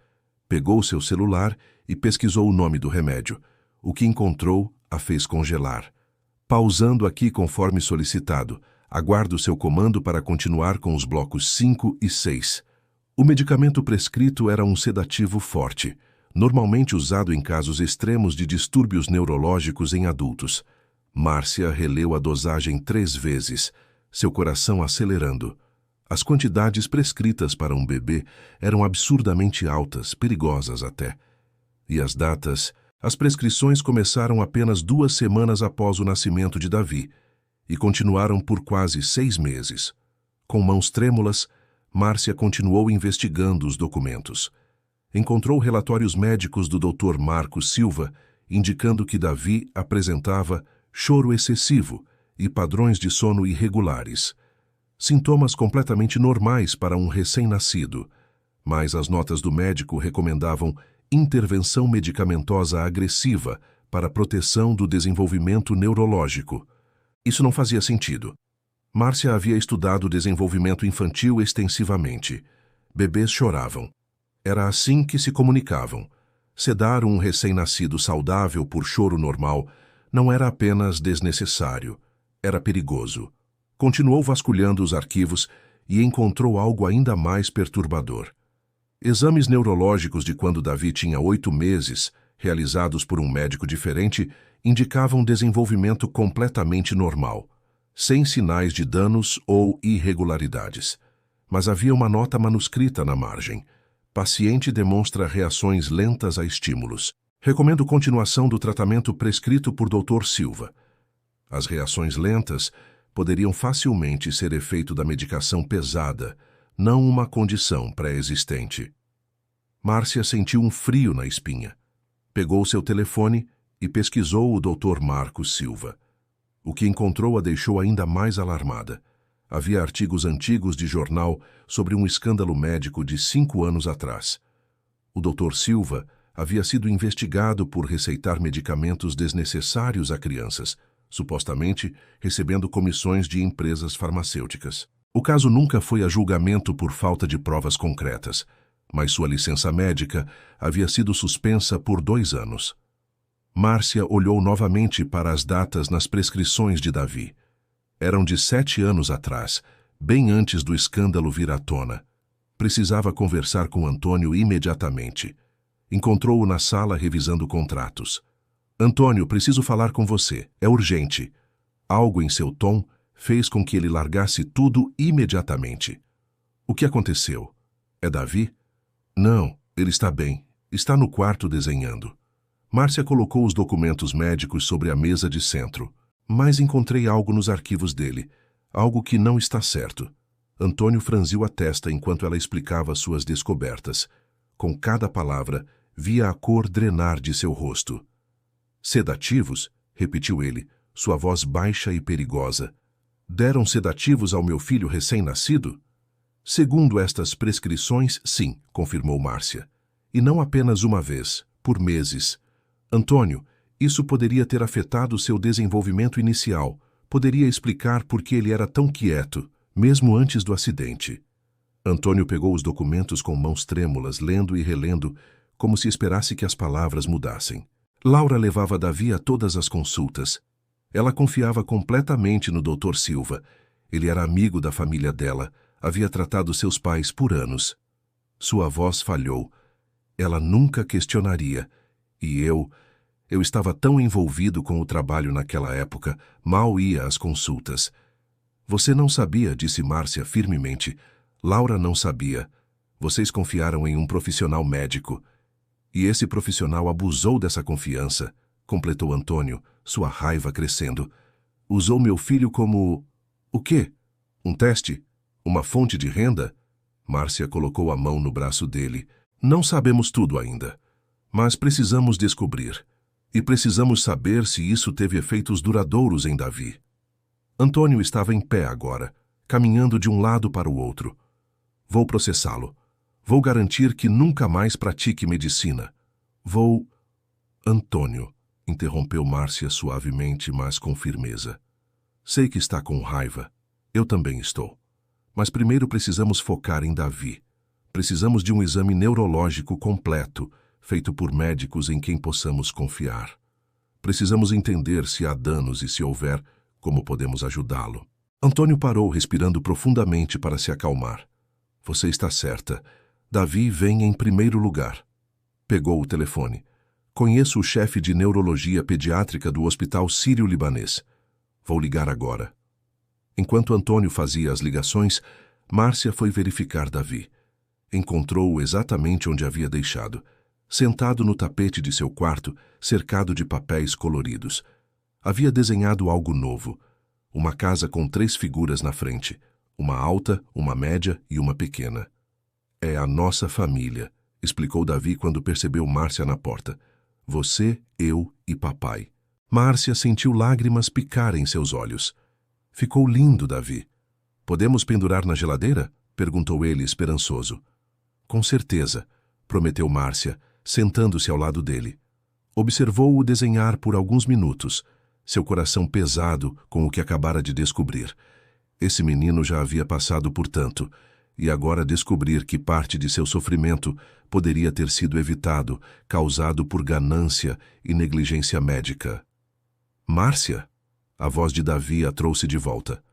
Pegou seu celular e pesquisou o nome do remédio. O que encontrou a fez congelar. Pausando aqui conforme solicitado, aguardo seu comando para continuar com os blocos 5 e 6. O medicamento prescrito era um sedativo forte, normalmente usado em casos extremos de distúrbios neurológicos em adultos. Márcia releu a dosagem 3 vezes, seu coração acelerando. As quantidades prescritas para um bebê eram absurdamente altas, perigosas até. E as datas? As prescrições começaram apenas 2 semanas após o nascimento de Davi e continuaram por quase 6 meses. Com mãos trêmulas, Márcia continuou investigando os documentos. Encontrou relatórios médicos do Dr. Marcos Silva, indicando que Davi apresentava choro excessivo e padrões de sono irregulares. Sintomas completamente normais para um recém-nascido, mas as notas do médico recomendavam intervenção medicamentosa agressiva para proteção do desenvolvimento neurológico. Isso não fazia sentido. Márcia havia estudado desenvolvimento infantil extensivamente. Bebês choravam. Era assim que se comunicavam. Sedar um recém-nascido saudável por choro normal não era apenas desnecessário, era perigoso. Continuou vasculhando os arquivos e encontrou algo ainda mais perturbador. Exames neurológicos de quando Davi tinha 8 meses, realizados por um médico diferente, indicavam desenvolvimento completamente normal, sem sinais de danos ou irregularidades. Mas havia uma nota manuscrita na margem. Paciente demonstra reações lentas a estímulos. Recomendo continuação do tratamento prescrito por Dr. Silva. As reações lentas poderiam facilmente ser efeito da medicação pesada, não uma condição pré-existente. Márcia sentiu um frio na espinha. Pegou seu telefone e pesquisou o Dr. Marcos Silva. O que encontrou a deixou ainda mais alarmada. Havia artigos antigos de jornal sobre um escândalo médico de 5 anos atrás. O Dr. Silva havia sido investigado por receitar medicamentos desnecessários a crianças, supostamente recebendo comissões de empresas farmacêuticas. O caso nunca foi a julgamento por falta de provas concretas, mas sua licença médica havia sido suspensa por 2 anos. Márcia olhou novamente para as datas nas prescrições de Davi. Eram de 7 anos atrás, bem antes do escândalo vir à tona. Precisava conversar com Antônio imediatamente. Encontrou-o na sala revisando contratos. Antônio, preciso falar com você. É urgente. Algo em seu tom fez com que ele largasse tudo imediatamente. O que aconteceu? É Davi? Não, ele está bem. Está no quarto desenhando. Márcia colocou os documentos médicos sobre a mesa de centro. Mas encontrei algo nos arquivos dele. Algo que não está certo. Antônio franziu a testa enquanto ela explicava suas descobertas. Com cada palavra, via a cor drenar de seu rosto. Sedativos? Repetiu ele, sua voz baixa e perigosa. Deram sedativos ao meu filho recém-nascido? Segundo estas prescrições, sim, confirmou Márcia. E não apenas uma vez, por meses. Antônio, isso poderia ter afetado seu desenvolvimento inicial. Poderia explicar por que ele era tão quieto, mesmo antes do acidente. Antônio pegou os documentos com mãos trêmulas, lendo e relendo, como se esperasse que as palavras mudassem. Laura levava Davi a todas as consultas. Ela confiava completamente no Dr. Silva. Ele era amigo da família dela, havia tratado seus pais por anos. Sua voz falhou. Ela nunca questionaria. E eu estava tão envolvido com o trabalho naquela época, mal ia às consultas. Você não sabia, disse Márcia firmemente. Laura não sabia. Vocês confiaram em um profissional médico. E esse profissional abusou dessa confiança, completou Antônio, sua raiva crescendo. Usou meu filho como... O quê? Um teste? Uma fonte de renda? Márcia colocou a mão no braço dele. Não sabemos tudo ainda, mas precisamos descobrir. E precisamos saber se isso teve efeitos duradouros em Davi. Antônio estava em pé agora, caminhando de um lado para o outro. Vou processá-lo. Vou garantir que nunca mais pratique medicina. Vou... Antônio, interrompeu Márcia suavemente, mas com firmeza. Sei que está com raiva. Eu também estou. Mas primeiro precisamos focar em Davi. Precisamos de um exame neurológico completo, feito por médicos em quem possamos confiar. Precisamos entender se há danos e, se houver, como podemos ajudá-lo. Antônio parou, respirando profundamente para se acalmar. Você está certa. Davi vem em primeiro lugar. Pegou o telefone. Conheço o chefe de neurologia pediátrica do Hospital Sírio-Libanês. Vou ligar agora. Enquanto Antônio fazia as ligações, Márcia foi verificar Davi. Encontrou-o exatamente onde havia deixado, sentado no tapete de seu quarto, cercado de papéis coloridos. Havia desenhado algo novo, uma casa com 3 figuras na frente, uma alta, uma média e uma pequena. É a nossa família, explicou Davi quando percebeu Márcia na porta. Você, eu e papai. Márcia sentiu lágrimas picarem seus olhos. Ficou lindo, Davi. Podemos pendurar na geladeira? Perguntou ele, esperançoso. Com certeza, prometeu Márcia, sentando-se ao lado dele. Observou-o desenhar por alguns minutos, seu coração pesado com o que acabara de descobrir. Esse menino já havia passado por tanto, e agora descobrir que parte de seu sofrimento poderia ter sido evitado, causado por ganância e negligência médica. Márcia? A voz de Davi a trouxe de volta.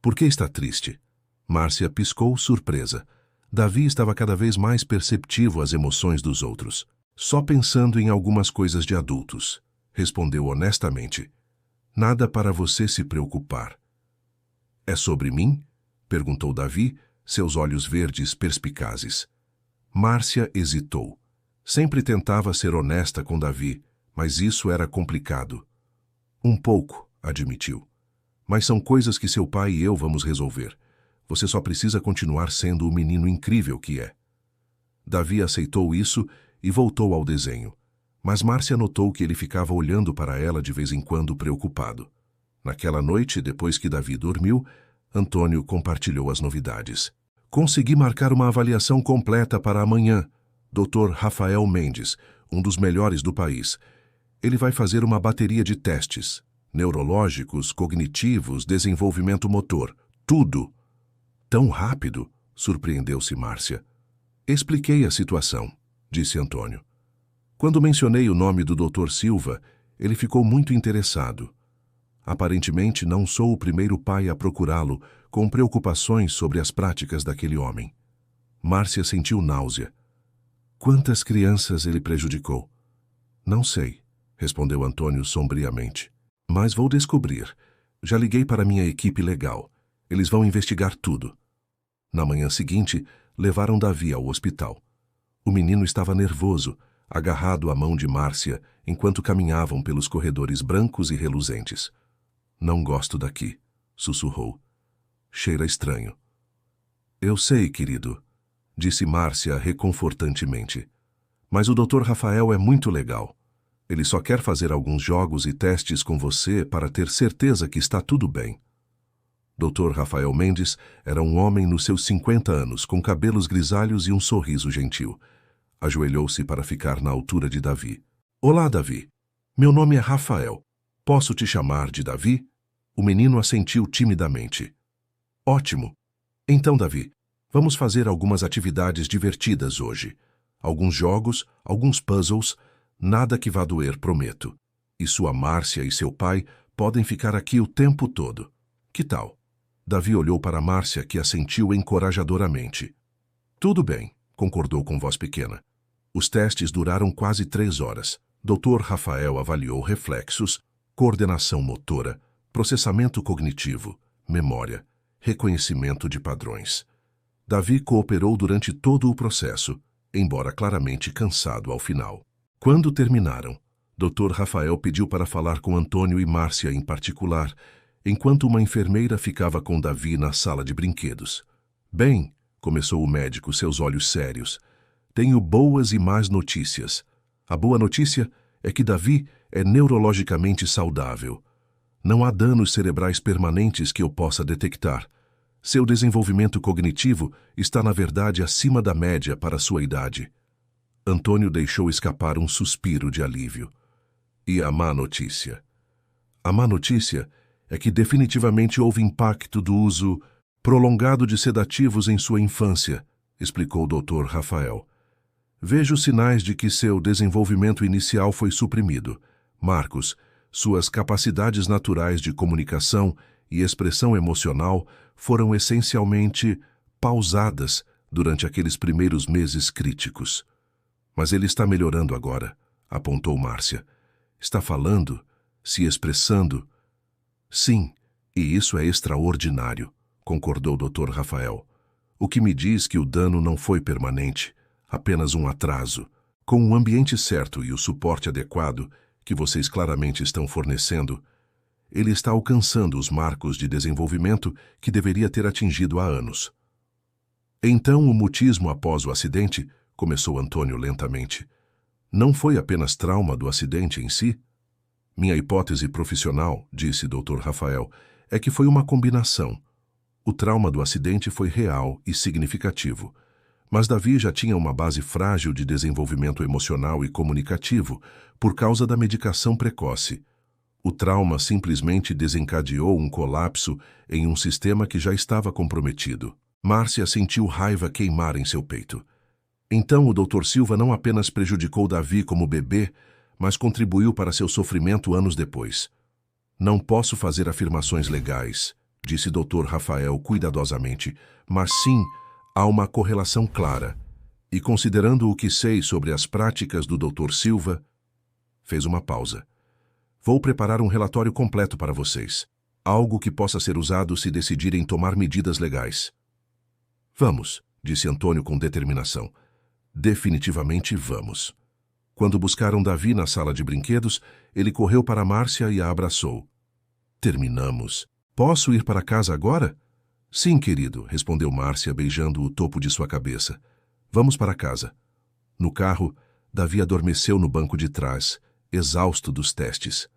Por que está triste? Márcia piscou, surpresa. Davi estava cada vez mais perceptivo às emoções dos outros. Só pensando em algumas coisas de adultos, respondeu honestamente. Nada para você se preocupar. É sobre mim? Perguntou Davi, seus olhos verdes perspicazes. Márcia hesitou. Sempre tentava ser honesta com Davi, mas isso era complicado. Um pouco, admitiu. Mas são coisas que seu pai e eu vamos resolver. Você só precisa continuar sendo o menino incrível que é. Davi aceitou isso e voltou ao desenho. Mas Márcia notou que ele ficava olhando para ela de vez em quando preocupado. Naquela noite, depois que Davi dormiu, Antônio compartilhou as novidades. Consegui marcar uma avaliação completa para amanhã. Dr. Rafael Mendes, um dos melhores do país. Ele vai fazer uma bateria de testes. Neurológicos, cognitivos, desenvolvimento motor. Tudo. Tão rápido? Surpreendeu-se Márcia. Expliquei a situação, disse Antônio. Quando mencionei o nome do Dr. Silva, ele ficou muito interessado. Aparentemente, não sou o primeiro pai a procurá-lo com preocupações sobre as práticas daquele homem. Márcia sentiu náusea. Quantas crianças ele prejudicou? Não sei, respondeu Antônio sombriamente. Mas vou descobrir. Já liguei para minha equipe legal. Eles vão investigar tudo. Na manhã seguinte, levaram Davi ao hospital. O menino estava nervoso, agarrado à mão de Márcia, enquanto caminhavam pelos corredores brancos e reluzentes. Não gosto daqui, sussurrou. Cheira estranho. Eu sei, querido, disse Márcia reconfortantemente. Mas o Dr. Rafael é muito legal. Ele só quer fazer alguns jogos e testes com você para ter certeza que está tudo bem. Dr. Rafael Mendes era um homem nos seus 50 anos, com cabelos grisalhos e um sorriso gentil. Ajoelhou-se para ficar na altura de Davi. Olá, Davi. Meu nome é Rafael. Posso te chamar de Davi? O menino assentiu timidamente. Ótimo. Então, Davi, vamos fazer algumas atividades divertidas hoje. Alguns jogos, alguns puzzles, nada que vá doer, prometo. E sua Márcia e seu pai podem ficar aqui o tempo todo. Que tal? Davi olhou para Márcia, que assentiu encorajadoramente. Tudo bem, concordou com voz pequena. Os testes duraram quase 3 horas. Dr. Rafael avaliou reflexos, coordenação motora, processamento cognitivo, memória, reconhecimento de padrões. Davi cooperou durante todo o processo, embora claramente cansado ao final. Quando terminaram, Dr. Rafael pediu para falar com Antônio e Márcia em particular, enquanto uma enfermeira ficava com Davi na sala de brinquedos. Bem, começou o médico, seus olhos sérios, tenho boas e más notícias. A boa notícia é que Davi é neurologicamente saudável. Não há danos cerebrais permanentes que eu possa detectar. Seu desenvolvimento cognitivo está, na verdade, acima da média para sua idade. Antônio deixou escapar um suspiro de alívio. E a má notícia? A má notícia é que definitivamente houve impacto do uso prolongado de sedativos em sua infância, explicou o Dr. Rafael. Vejo sinais de que seu desenvolvimento inicial foi suprimido. Marcos, suas capacidades naturais de comunicação e expressão emocional foram essencialmente pausadas durante aqueles primeiros meses críticos. Mas ele está melhorando agora, apontou Márcia. Está falando, se expressando. Sim, e isso é extraordinário, concordou o Dr. Rafael. O que me diz que o dano não foi permanente, apenas um atraso. Com o ambiente certo e o suporte adequado, que vocês claramente estão fornecendo, ele está alcançando os marcos de desenvolvimento que deveria ter atingido há anos. Então o mutismo após o acidente, começou Antônio lentamente, não foi apenas trauma do acidente em si? Minha hipótese profissional, disse Dr. Rafael, é que foi uma combinação. O trauma do acidente foi real e significativo, mas Davi já tinha uma base frágil de desenvolvimento emocional e comunicativo por causa da medicação precoce. O trauma simplesmente desencadeou um colapso em um sistema que já estava comprometido. Márcia sentiu raiva queimar em seu peito. Então o Dr. Silva não apenas prejudicou Davi como bebê, mas contribuiu para seu sofrimento anos depois. Não posso fazer afirmações legais, disse Dr. Rafael cuidadosamente, mas sim, há uma correlação clara. E considerando o que sei sobre as práticas do Dr. Silva, fez uma pausa. Vou preparar um relatório completo para vocês. Algo que possa ser usado se decidirem tomar medidas legais. Vamos, disse Antônio com determinação. Definitivamente vamos. Quando buscaram Davi na sala de brinquedos, ele correu para Márcia e a abraçou. Terminamos. Posso ir para casa agora? Sim, querido, respondeu Márcia, beijando o topo de sua cabeça. Vamos para casa. No carro, Davi adormeceu no banco de trás, exausto dos testes.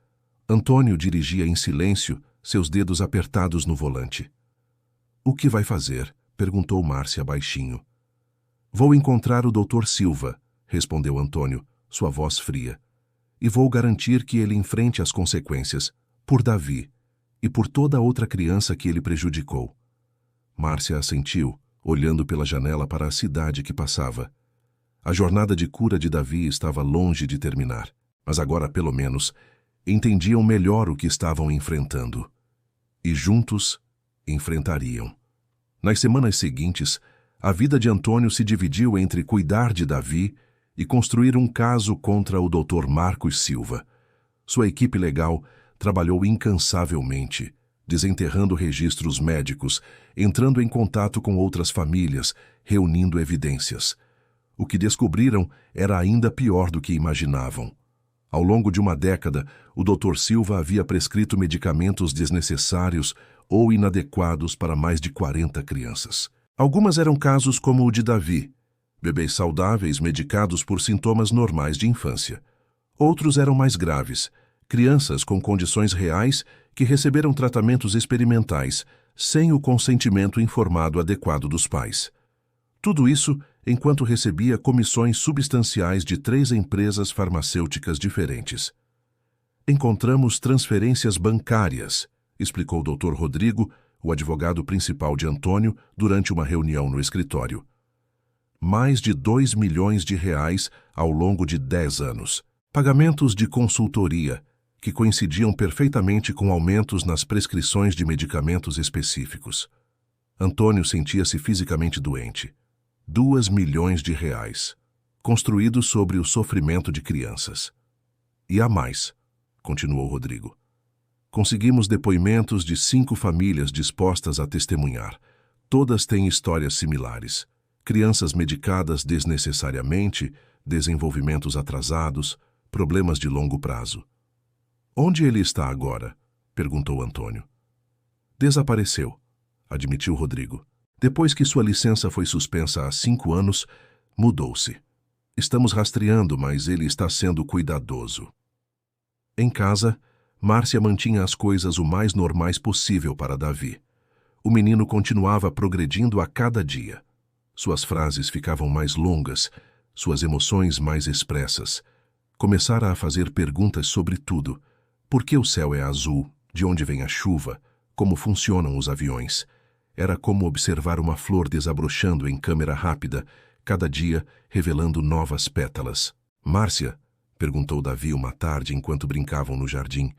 Antônio dirigia em silêncio, seus dedos apertados no volante. O que vai fazer? Perguntou Márcia baixinho. Vou encontrar o Dr. Silva, respondeu Antônio, sua voz fria. E vou garantir que ele enfrente as consequências, por Davi, e por toda outra criança que ele prejudicou. Márcia assentiu, olhando pela janela para a cidade que passava. A jornada de cura de Davi estava longe de terminar, mas agora, pelo menos, entendiam melhor o que estavam enfrentando. E juntos, enfrentariam. Nas semanas seguintes, a vida de Antônio se dividiu entre cuidar de Davi e construir um caso contra o Dr. Marcos Silva. Sua equipe legal trabalhou incansavelmente, desenterrando registros médicos, entrando em contato com outras famílias, reunindo evidências. O que descobriram era ainda pior do que imaginavam. Ao longo de uma década, o Dr. Silva havia prescrito medicamentos desnecessários ou inadequados para mais de 40 crianças. Algumas eram casos como o de Davi, bebês saudáveis medicados por sintomas normais de infância. Outros eram mais graves, crianças com condições reais que receberam tratamentos experimentais, sem o consentimento informado adequado dos pais. Tudo isso enquanto recebia comissões substanciais de 3 empresas farmacêuticas diferentes. Encontramos transferências bancárias, explicou o Dr. Rodrigo, o advogado principal de Antônio, durante uma reunião no escritório. Mais de R$2 milhões ao longo de 10 anos. Pagamentos de consultoria, que coincidiam perfeitamente com aumentos nas prescrições de medicamentos específicos. Antônio sentia-se fisicamente doente. R$2 milhões, construídos sobre o sofrimento de crianças. E há mais, continuou Rodrigo. Conseguimos depoimentos de 5 famílias dispostas a testemunhar. Todas têm histórias similares. Crianças medicadas desnecessariamente, desenvolvimentos atrasados, problemas de longo prazo. Onde ele está agora? Perguntou Antônio. Desapareceu, admitiu Rodrigo. Depois que sua licença foi suspensa há 5 anos, mudou-se. Estamos rastreando, mas ele está sendo cuidadoso. Em casa, Márcia mantinha as coisas o mais normais possível para Davi. O menino continuava progredindo a cada dia. Suas frases ficavam mais longas, suas emoções mais expressas. Começara a fazer perguntas sobre tudo. Por que o céu é azul? De onde vem a chuva? Como funcionam os aviões? Era como observar uma flor desabrochando em câmera rápida, cada dia revelando novas pétalas. Márcia, perguntou Davi uma tarde enquanto brincavam no jardim,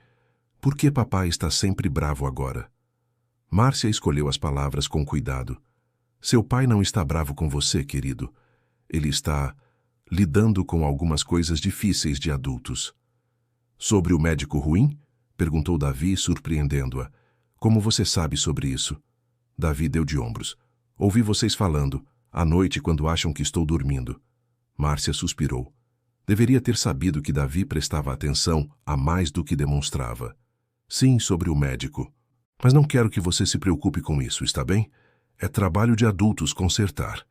por que papai está sempre bravo agora? Márcia escolheu as palavras com cuidado. Seu pai não está bravo com você, querido. Ele está lidando com algumas coisas difíceis de adultos. Sobre o médico ruim? Perguntou Davi, surpreendendo-a. Como você sabe sobre isso? Davi deu de ombros. Ouvi vocês falando, à noite quando acham que estou dormindo. Márcia suspirou. Deveria ter sabido que Davi prestava atenção a mais do que demonstrava. Sim, sobre o médico. Mas não quero que você se preocupe com isso, está bem? É trabalho de adultos consertar.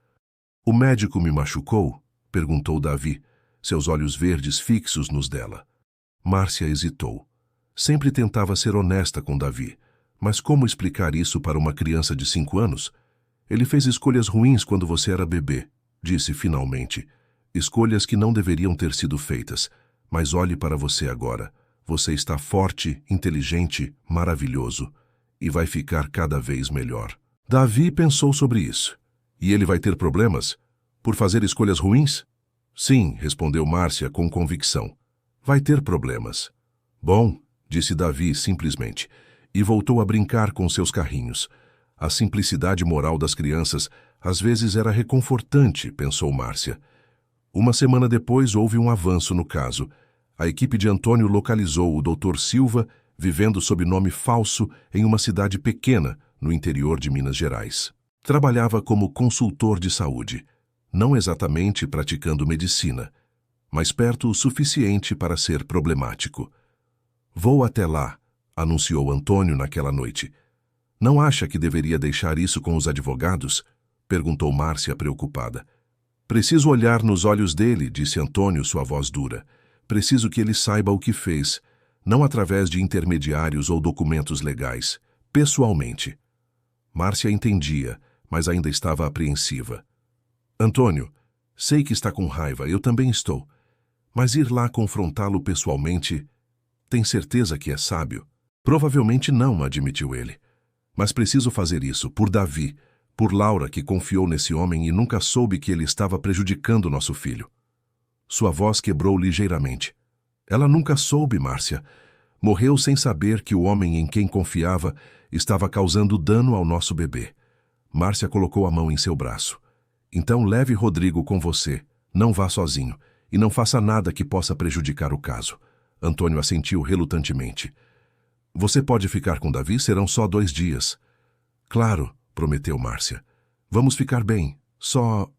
O médico me machucou? Perguntou Davi, seus olhos verdes fixos nos dela. Márcia hesitou. Sempre tentava ser honesta com Davi, mas como explicar isso para uma criança de 5 anos? Ele fez escolhas ruins quando você era bebê, disse finalmente. Escolhas que não deveriam ter sido feitas, mas olhe para você agora. Você está forte, inteligente, maravilhoso, e vai ficar cada vez melhor. Davi pensou sobre isso. E ele vai ter problemas? Por fazer escolhas ruins? Sim, respondeu Márcia com convicção. Vai ter problemas. Bom, disse Davi simplesmente, e voltou a brincar com seus carrinhos. A simplicidade moral das crianças às vezes era reconfortante, pensou Márcia. Uma semana depois houve um avanço no caso. A equipe de Antônio localizou o Dr. Silva vivendo sob nome falso em uma cidade pequena no interior de Minas Gerais. Trabalhava como consultor de saúde, não exatamente praticando medicina, mas perto o suficiente para ser problemático. Vou até lá, anunciou Antônio naquela noite. Não acha que deveria deixar isso com os advogados? Perguntou Márcia preocupada. Preciso olhar nos olhos dele, disse Antônio, sua voz dura. Preciso que ele saiba o que fez, não através de intermediários ou documentos legais, pessoalmente. Márcia entendia, mas ainda estava apreensiva. Antônio, sei que está com raiva, eu também estou. Mas ir lá confrontá-lo pessoalmente, tem certeza que é sábio? Provavelmente não, admitiu ele. Mas preciso fazer isso, por Davi, por Laura, que confiou nesse homem e nunca soube que ele estava prejudicando nosso filho. Sua voz quebrou ligeiramente. Ela nunca soube, Márcia. Morreu sem saber que o homem em quem confiava estava causando dano ao nosso bebê. Márcia colocou a mão em seu braço. Então leve Rodrigo com você. Não vá sozinho. E não faça nada que possa prejudicar o caso. Antônio assentiu relutantemente. Você pode ficar com Davi, serão só 2 dias. Claro, prometeu Márcia. Vamos ficar bem. Só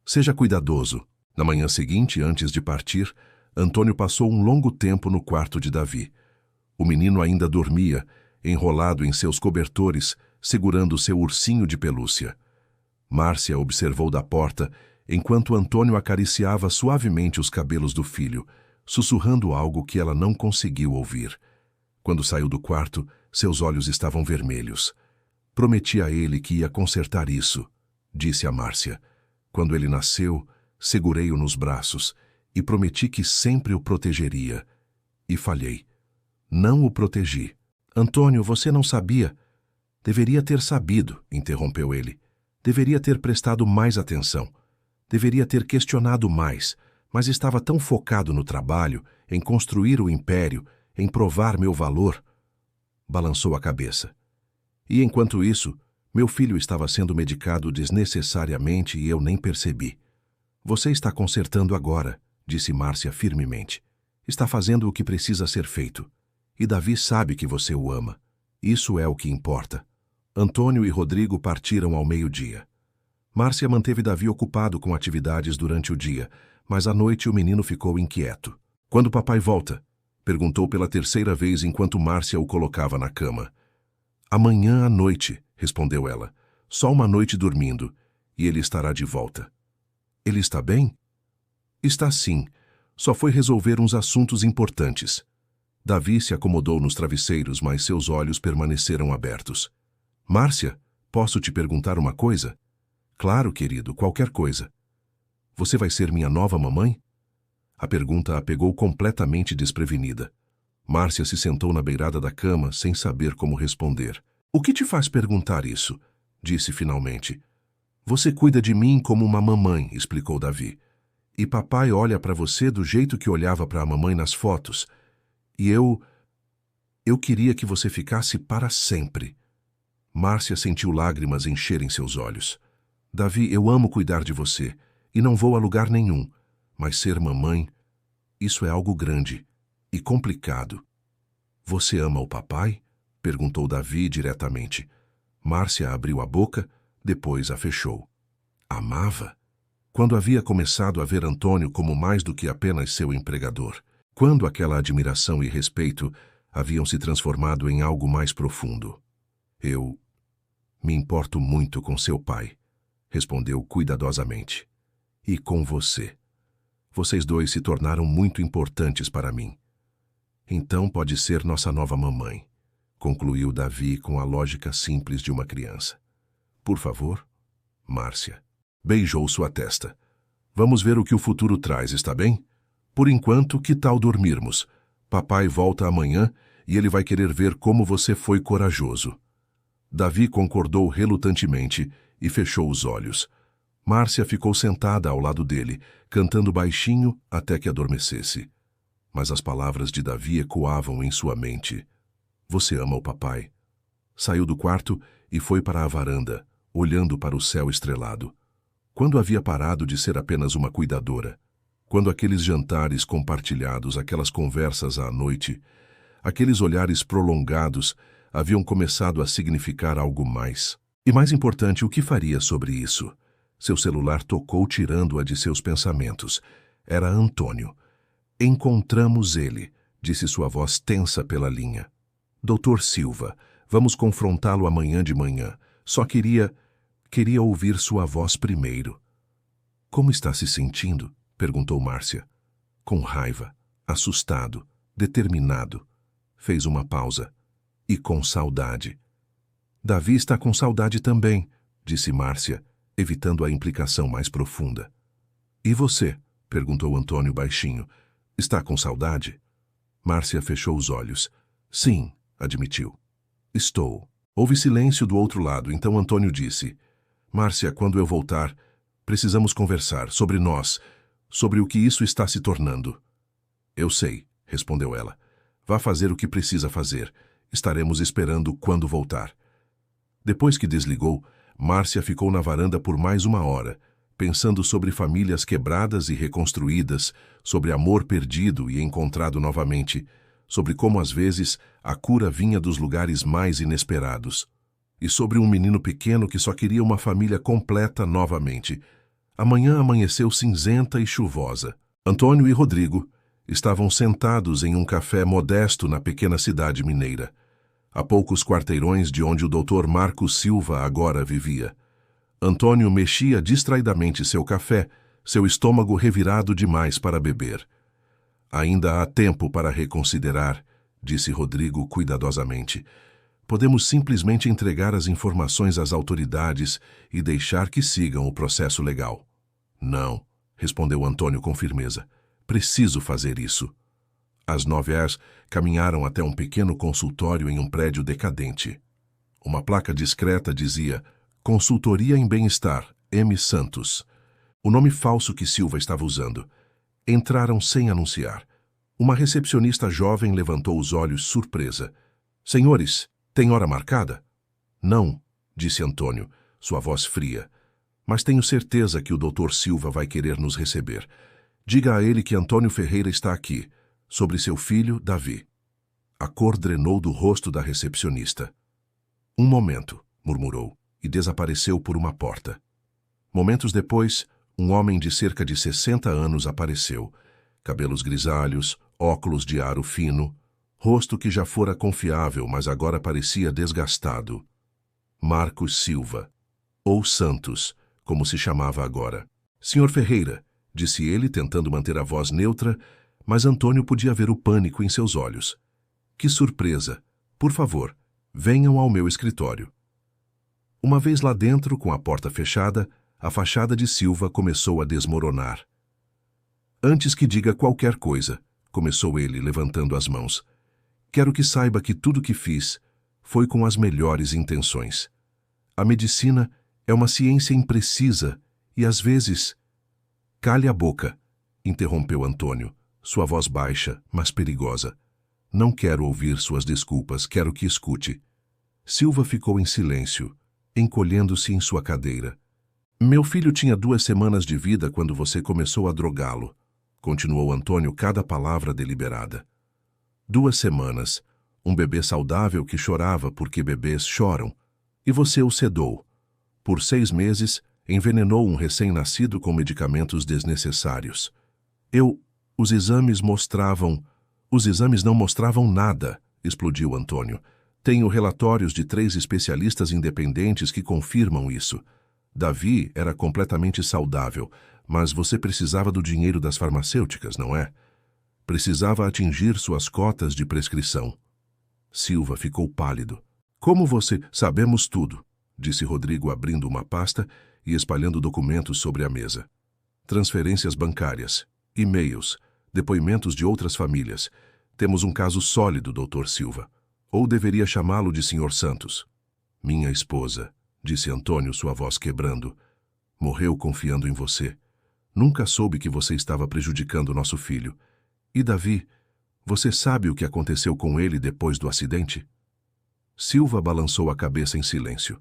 seja cuidadoso. Na manhã seguinte, antes de partir, Antônio passou um longo tempo no quarto de Davi. O menino ainda dormia, enrolado em seus cobertores, segurando seu ursinho de pelúcia. Márcia observou da porta, enquanto Antônio acariciava suavemente os cabelos do filho, sussurrando algo que ela não conseguiu ouvir. Quando saiu do quarto, seus olhos estavam vermelhos. Prometi a ele que ia consertar isso, disse a Márcia. Quando ele nasceu, segurei-o nos braços e prometi que sempre o protegeria. E falhei. Não o protegi. Antônio, você não sabia? Deveria ter sabido, interrompeu ele. Deveria ter prestado mais atenção. Deveria ter questionado mais, mas estava tão focado no trabalho, em construir o império, em provar meu valor. Balançou a cabeça. E enquanto isso, meu filho estava sendo medicado desnecessariamente e eu nem percebi. Você está consertando agora, disse Márcia firmemente. Está fazendo o que precisa ser feito. E Davi sabe que você o ama. Isso é o que importa. Antônio e Rodrigo partiram ao meio-dia. Márcia manteve Davi ocupado com atividades durante o dia, mas à noite o menino ficou inquieto. Quando papai volta? Perguntou pela 3ª vez enquanto Márcia o colocava na cama. Amanhã à noite, respondeu ela. Só uma noite dormindo, e ele estará de volta. Ele está bem? Está sim. Só foi resolver uns assuntos importantes. Davi se acomodou nos travesseiros, mas seus olhos permaneceram abertos. Márcia, posso te perguntar uma coisa? Claro, querido, qualquer coisa. Você vai ser minha nova mamãe? A pergunta a pegou completamente desprevenida. Márcia se sentou na beirada da cama, sem saber como responder. O que te faz perguntar isso? Disse finalmente. Você cuida de mim como uma mamãe, explicou Davi. E papai olha para você do jeito que olhava para a mamãe nas fotos. E eu queria que você ficasse para sempre. Márcia sentiu lágrimas encherem seus olhos. Davi, eu amo cuidar de você, e não vou a lugar nenhum, mas ser mamãe, isso é algo grande e complicado. Você ama o papai? Perguntou Davi diretamente. Márcia abriu a boca, depois a fechou. Amava? Quando havia começado a ver Antônio como mais do que apenas seu empregador. Quando aquela admiração e respeito haviam se transformado em algo mais profundo. Eu me importo muito com seu pai, respondeu cuidadosamente. E com você. Vocês dois se tornaram muito importantes para mim. Então pode ser nossa nova mamãe, concluiu Davi com a lógica simples de uma criança. Por favor, Márcia. Beijou sua testa. Vamos ver o que o futuro traz, está bem? Por enquanto, que tal dormirmos? Papai volta amanhã e ele vai querer ver como você foi corajoso. Davi concordou relutantemente e fechou os olhos. Márcia ficou sentada ao lado dele, cantando baixinho até que adormecesse. Mas as palavras de Davi ecoavam em sua mente. Você ama o papai? Saiu do quarto e foi para a varanda, olhando para o céu estrelado. Quando havia parado de ser apenas uma cuidadora? Quando aqueles jantares compartilhados, aquelas conversas à noite, aqueles olhares prolongados haviam começado a significar algo mais? E mais importante, o que faria sobre isso? Seu celular tocou tirando-a de seus pensamentos. Era Antônio. Encontramos ele, disse sua voz tensa pela linha. Doutor Silva, vamos confrontá-lo amanhã de manhã. Só queria ouvir sua voz primeiro. Como está se sentindo? Perguntou Márcia. Com raiva, assustado, determinado. Fez uma pausa. E com saudade. Davi está com saudade também, disse Márcia, evitando a implicação mais profunda. E você? Perguntou Antônio baixinho. Está com saudade? Márcia fechou os olhos. Sim, admitiu. Estou. Houve silêncio do outro lado, então Antônio disse. Márcia, quando eu voltar, precisamos conversar sobre nós, sobre o que isso está se tornando. Eu sei, respondeu ela. Vá fazer o que precisa fazer. Estaremos esperando quando voltar. Depois que desligou, Márcia ficou na varanda por mais 1 hora, pensando sobre famílias quebradas e reconstruídas, sobre amor perdido e encontrado novamente, sobre como às vezes a cura vinha dos lugares mais inesperados, e sobre um menino pequeno que só queria uma família completa novamente. A manhã amanheceu cinzenta e chuvosa. Antônio e Rodrigo estavam sentados em um café modesto na pequena cidade mineira, a poucos quarteirões de onde o Dr. Marcos Silva agora vivia. Antônio mexia distraidamente seu café, seu estômago revirado demais para beber. Ainda há tempo para reconsiderar, disse Rodrigo cuidadosamente. Podemos simplesmente entregar as informações às autoridades e deixar que sigam o processo legal. Não, respondeu Antônio com firmeza. Preciso fazer isso. As 9 horas caminharam até um pequeno consultório em um prédio decadente. Uma placa discreta dizia Consultoria em Bem-Estar, M. Santos. O nome falso que Silva estava usando. Entraram sem anunciar. Uma recepcionista jovem levantou os olhos surpresa. Senhores, tem hora marcada? Não, disse Antônio, sua voz fria. Mas tenho certeza que o Dr. Silva vai querer nos receber. Diga a ele que Antônio Ferreira está aqui, sobre seu filho, Davi. A cor drenou do rosto da recepcionista. Um momento, murmurou, e desapareceu por uma porta. Momentos depois, um homem de cerca de 60 anos apareceu. Cabelos grisalhos, óculos de aro fino, rosto que já fora confiável, mas agora parecia desgastado. Marcos Silva, ou Santos, como se chamava agora. Senhor Ferreira, disse ele, tentando manter a voz neutra, mas Antônio podia ver o pânico em seus olhos. Que surpresa! Por favor, venham ao meu escritório. Uma vez lá dentro, com a porta fechada, a fachada de Silva começou a desmoronar. Antes que diga qualquer coisa, começou ele, levantando as mãos. Quero que saiba que tudo que fiz foi com as melhores intenções. A medicina é uma ciência imprecisa e, às vezes... Cale a boca, interrompeu Antônio, sua voz baixa, mas perigosa. Não quero ouvir suas desculpas, quero que escute. Silva ficou em silêncio, encolhendo-se em sua cadeira. Meu filho tinha 2 semanas de vida quando você começou a drogá-lo, continuou Antônio, cada palavra deliberada. 2 semanas, um bebê saudável que chorava porque bebês choram, e você o sedou. Por 6 meses, envenenou um recém-nascido com medicamentos desnecessários. Os exames mostravam... Os exames não mostravam nada, explodiu Antônio. Tenho relatórios de 3 especialistas independentes que confirmam isso. Davi era completamente saudável, mas você precisava do dinheiro das farmacêuticas, não é? Precisava atingir suas cotas de prescrição. Silva ficou pálido. Como você... Sabemos tudo, disse Rodrigo, abrindo uma pasta e espalhando documentos sobre a mesa. Transferências bancárias, e-mails, depoimentos de outras famílias. Temos um caso sólido, Dr. Silva. Ou deveria chamá-lo de Sr. Santos. Minha esposa, disse Antônio, sua voz quebrando, morreu confiando em você. Nunca soube que você estava prejudicando nosso filho. E Davi, você sabe o que aconteceu com ele depois do acidente? Silva balançou a cabeça em silêncio.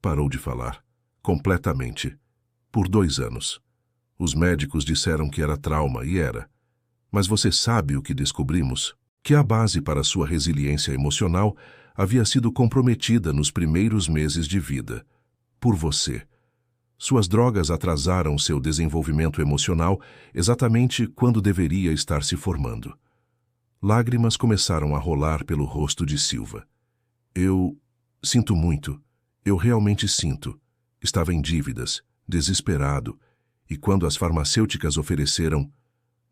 Parou de falar, completamente, por 2 anos. Os médicos disseram que era trauma, e era. Mas você sabe o que descobrimos? Que a base para sua resiliência emocional havia sido comprometida nos primeiros meses de vida. Por você. Suas drogas atrasaram seu desenvolvimento emocional exatamente quando deveria estar se formando. Lágrimas começaram a rolar pelo rosto de Silva. Eu sinto muito. Eu realmente sinto. Estava em dívidas, desesperado, e quando as farmacêuticas ofereceram...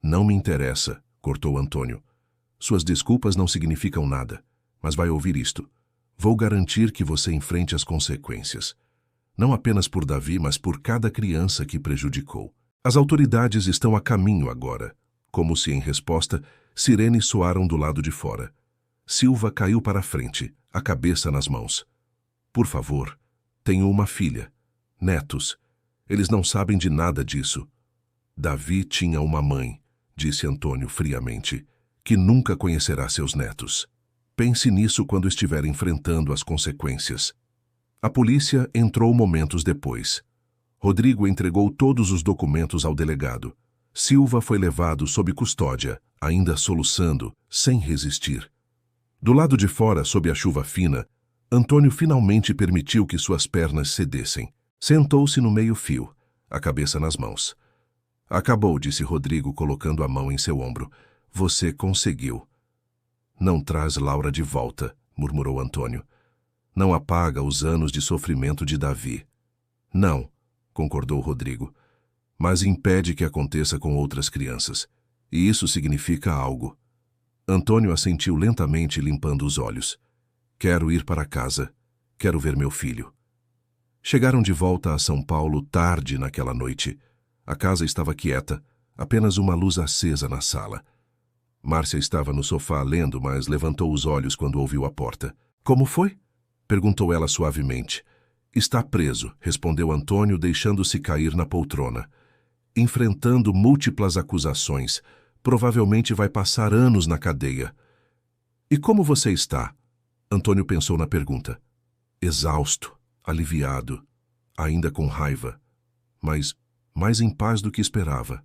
Não me interessa, cortou Antônio. Suas desculpas não significam nada, mas vai ouvir isto. Vou garantir que você enfrente as consequências. Não apenas por Davi, mas por cada criança que prejudicou. As autoridades estão a caminho agora. Como se, em resposta, sirenes soaram do lado de fora. Silva caiu para a frente, a cabeça nas mãos. Por favor, tenho uma filha. Netos. Eles não sabem de nada disso. Davi tinha uma mãe, disse Antônio friamente, que nunca conhecerá seus netos. Pense nisso quando estiver enfrentando as consequências. A polícia entrou momentos depois. Rodrigo entregou todos os documentos ao delegado. Silva foi levado sob custódia, ainda soluçando, sem resistir. Do lado de fora, sob a chuva fina, Antônio finalmente permitiu que suas pernas cedessem. Sentou-se no meio-fio, a cabeça nas mãos. Acabou, disse Rodrigo, colocando a mão em seu ombro. Você conseguiu. Não traz Laura de volta, murmurou Antônio. Não apaga os anos de sofrimento de Davi. Não, concordou Rodrigo, mas impede que aconteça com outras crianças. E isso significa algo. Antônio assentiu lentamente, limpando os olhos. Quero ir para casa. Quero ver meu filho. Chegaram de volta a São Paulo tarde naquela noite. A casa estava quieta, apenas uma luz acesa na sala. Márcia estava no sofá lendo, mas levantou os olhos quando ouviu a porta. Como foi? Perguntou ela suavemente. Está preso, respondeu Antônio, deixando-se cair na poltrona. Enfrentando múltiplas acusações. Provavelmente vai passar anos na cadeia. E como você está? Antônio pensou na pergunta. Exausto, aliviado, ainda com raiva, mas mais em paz do que esperava.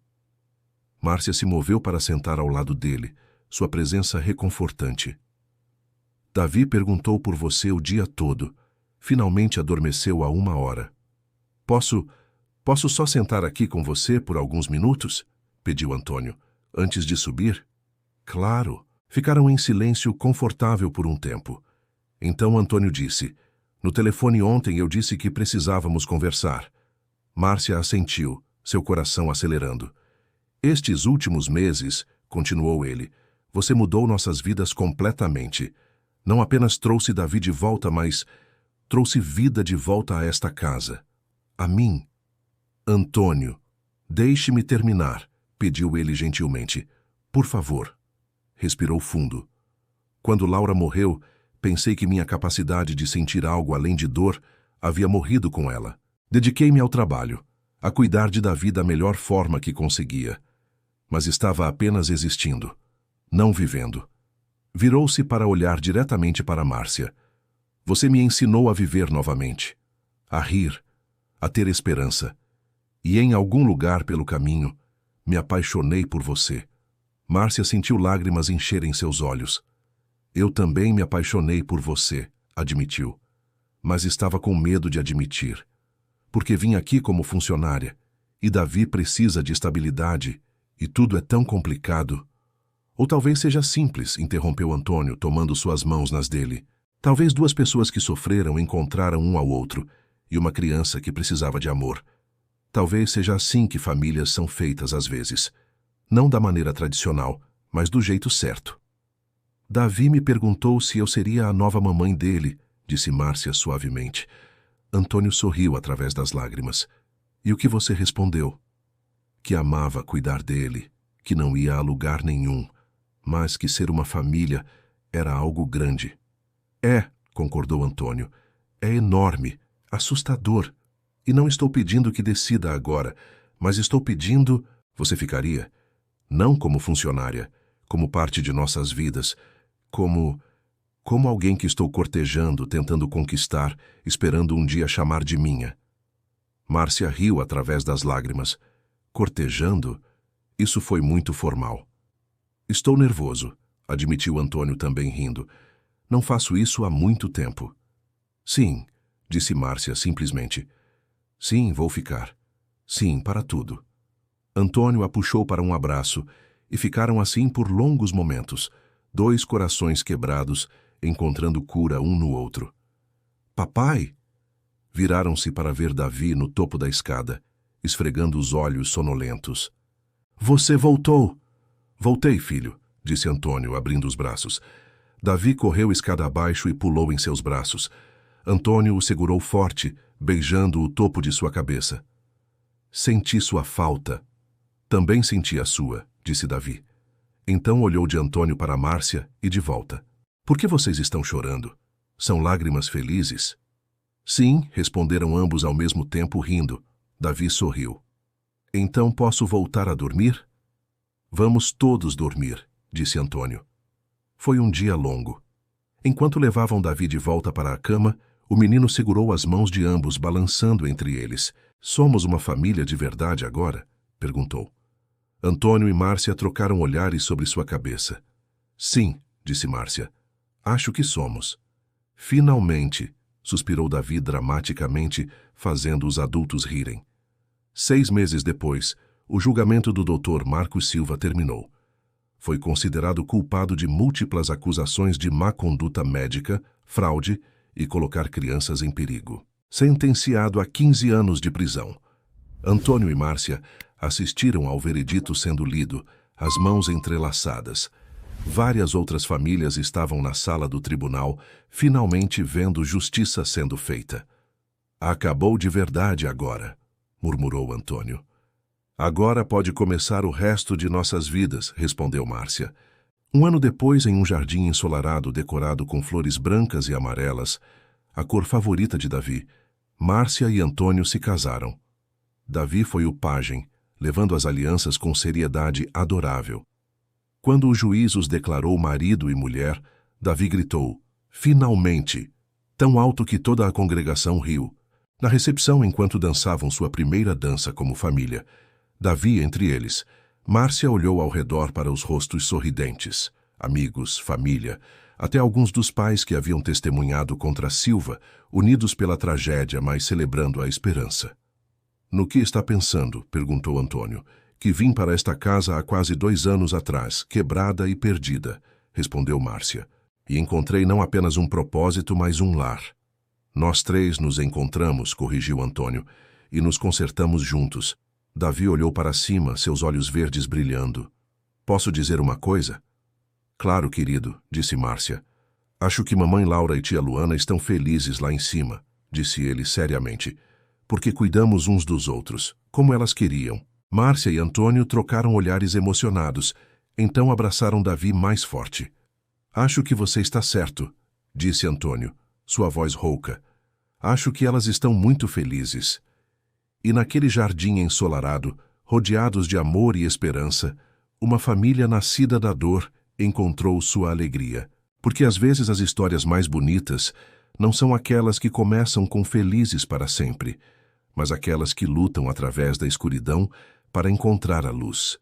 Márcia se moveu para sentar ao lado dele, sua presença reconfortante. Davi perguntou por você o dia todo. Finalmente adormeceu há 1 hora. Posso só sentar aqui com você por alguns minutos? Pediu Antônio, antes de subir. Claro. Ficaram em silêncio confortável por um tempo. Então Antônio disse, no telefone ontem eu disse que precisávamos conversar. Márcia assentiu, seu coração acelerando. Estes últimos meses, continuou ele, você mudou nossas vidas completamente. Não apenas trouxe Davi de volta, mas trouxe vida de volta a esta casa. A mim. Antônio, deixe-me terminar, pediu ele gentilmente. Por favor. Respirou fundo. Quando Laura morreu, pensei que minha capacidade de sentir algo além de dor havia morrido com ela. Dediquei-me ao trabalho, a cuidar de Davi da melhor forma que conseguia. Mas estava apenas existindo, não vivendo. Virou-se para olhar diretamente para Márcia. Você me ensinou a viver novamente, a rir, a ter esperança. E em algum lugar pelo caminho, me apaixonei por você. Márcia sentiu lágrimas encherem seus olhos. Eu também me apaixonei por você, admitiu. Mas estava com medo de admitir. Porque vim aqui como funcionária, e Davi precisa de estabilidade, e tudo é tão complicado. Ou talvez seja simples, interrompeu Antônio, tomando suas mãos nas dele. Talvez duas pessoas que sofreram encontraram um ao outro, e uma criança que precisava de amor. Talvez seja assim que famílias são feitas às vezes. Não da maneira tradicional, mas do jeito certo. Davi me perguntou se eu seria a nova mamãe dele, disse Márcia suavemente. Antônio sorriu através das lágrimas. E o que você respondeu? Que amava cuidar dele, que não ia a lugar nenhum, mas que ser uma família era algo grande. É, concordou Antônio, é enorme, assustador. E não estou pedindo que decida agora, mas estou pedindo... Você ficaria? Não como funcionária, como parte de nossas vidas, como alguém que estou cortejando, tentando conquistar, esperando um dia chamar de minha. Márcia riu através das lágrimas. Cortejando? Isso foi muito formal. Estou nervoso, admitiu Antônio também rindo. Não faço isso há muito tempo. Sim, disse Márcia simplesmente. Sim, vou ficar. Sim, para tudo. Antônio a puxou para um abraço e ficaram assim por longos momentos, dois corações quebrados, encontrando cura um no outro. Papai! Viraram-se para ver Davi no topo da escada, esfregando os olhos sonolentos. Você voltou! Voltei, filho, disse Antônio, abrindo os braços. Davi correu escada abaixo e pulou em seus braços. Antônio o segurou forte, beijando o topo de sua cabeça. Senti sua falta. Também senti a sua, disse Davi. Então olhou de Antônio para Márcia e de volta. Por que vocês estão chorando? São lágrimas felizes? Sim, responderam ambos ao mesmo tempo, rindo. Davi sorriu. Então posso voltar a dormir? Vamos todos dormir, disse Antônio. Foi um dia longo. Enquanto levavam Davi de volta para a cama, o menino segurou as mãos de ambos, balançando entre eles. Somos uma família de verdade agora? Perguntou. Antônio e Márcia trocaram olhares sobre sua cabeça. Sim, disse Márcia. Acho que somos. Finalmente, suspirou Davi dramaticamente, fazendo os adultos rirem. 6 meses depois, o julgamento do Dr. Marcos Silva terminou. Foi considerado culpado de múltiplas acusações de má conduta médica, fraude e colocar crianças em perigo. Sentenciado a 15 anos de prisão. Antônio e Márcia assistiram ao veredito sendo lido, as mãos entrelaçadas. Várias outras famílias estavam na sala do tribunal, finalmente vendo justiça sendo feita. Acabou de verdade agora, murmurou Antônio. Agora pode começar o resto de nossas vidas, respondeu Márcia. Um ano depois, em um jardim ensolarado decorado com flores brancas e amarelas, a cor favorita de Davi, Márcia e Antônio se casaram. Davi foi o pajem, levando as alianças com seriedade adorável. Quando o juiz os declarou marido e mulher, Davi gritou, finalmente, tão alto que toda a congregação riu. Na recepção, enquanto dançavam sua primeira dança como família, Davi entre eles, Márcia olhou ao redor para os rostos sorridentes, amigos, família, até alguns dos pais que haviam testemunhado contra Silva, unidos pela tragédia, mas celebrando a esperança. No que está pensando? Perguntou Antônio. Que vim para esta casa há quase 2 anos atrás, quebrada e perdida, respondeu Márcia. E encontrei não apenas um propósito, mas um lar. Nós 3 nos encontramos, corrigiu Antônio, e nos consertamos juntos. Davi olhou para cima, seus olhos verdes brilhando. Posso dizer uma coisa? Claro, querido, disse Márcia. Acho que mamãe Laura e tia Luana estão felizes lá em cima, disse ele seriamente, porque cuidamos uns dos outros, como elas queriam. Márcia e Antônio trocaram olhares emocionados, então abraçaram Davi mais forte. Acho que você está certo, disse Antônio, sua voz rouca. Acho que elas estão muito felizes. E naquele jardim ensolarado, rodeados de amor e esperança, uma família nascida da dor encontrou sua alegria. Porque às vezes as histórias mais bonitas não são aquelas que começam com felizes para sempre, mas aquelas que lutam através da escuridão para encontrar a luz.